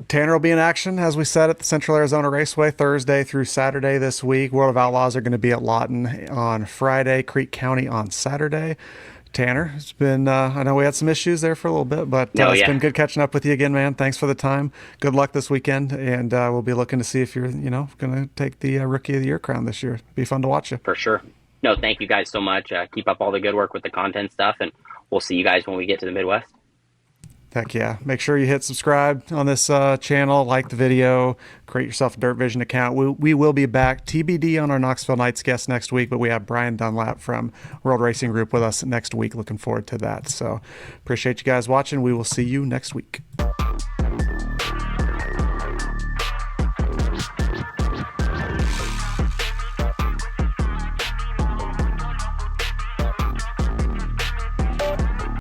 Tanner will be in action, as we said, at the Central Arizona Raceway Thursday through Saturday this week. World of Outlaws are going to be at Lawton on Friday, Creek County on Saturday. Tanner, it's been, I know we had some issues there for a little bit, but it's been good catching up with you again, man. Thanks for the time. Good luck this weekend, and we'll be looking to see if you're, going to take the Rookie of the Year crown this year. Be fun to watch you. For sure. No, thank you guys so much. Keep up all the good work with the content stuff, and we'll see you guys when we get to the Midwest. Heck yeah. Make sure you hit subscribe on this channel, like the video, create yourself a Dirt Vision account. We will be back, TBD, on our Knoxville Nights guest next week, but we have Brian Dunlap from World Racing Group with us next week. Looking forward to that. So appreciate you guys watching. We will see you next week.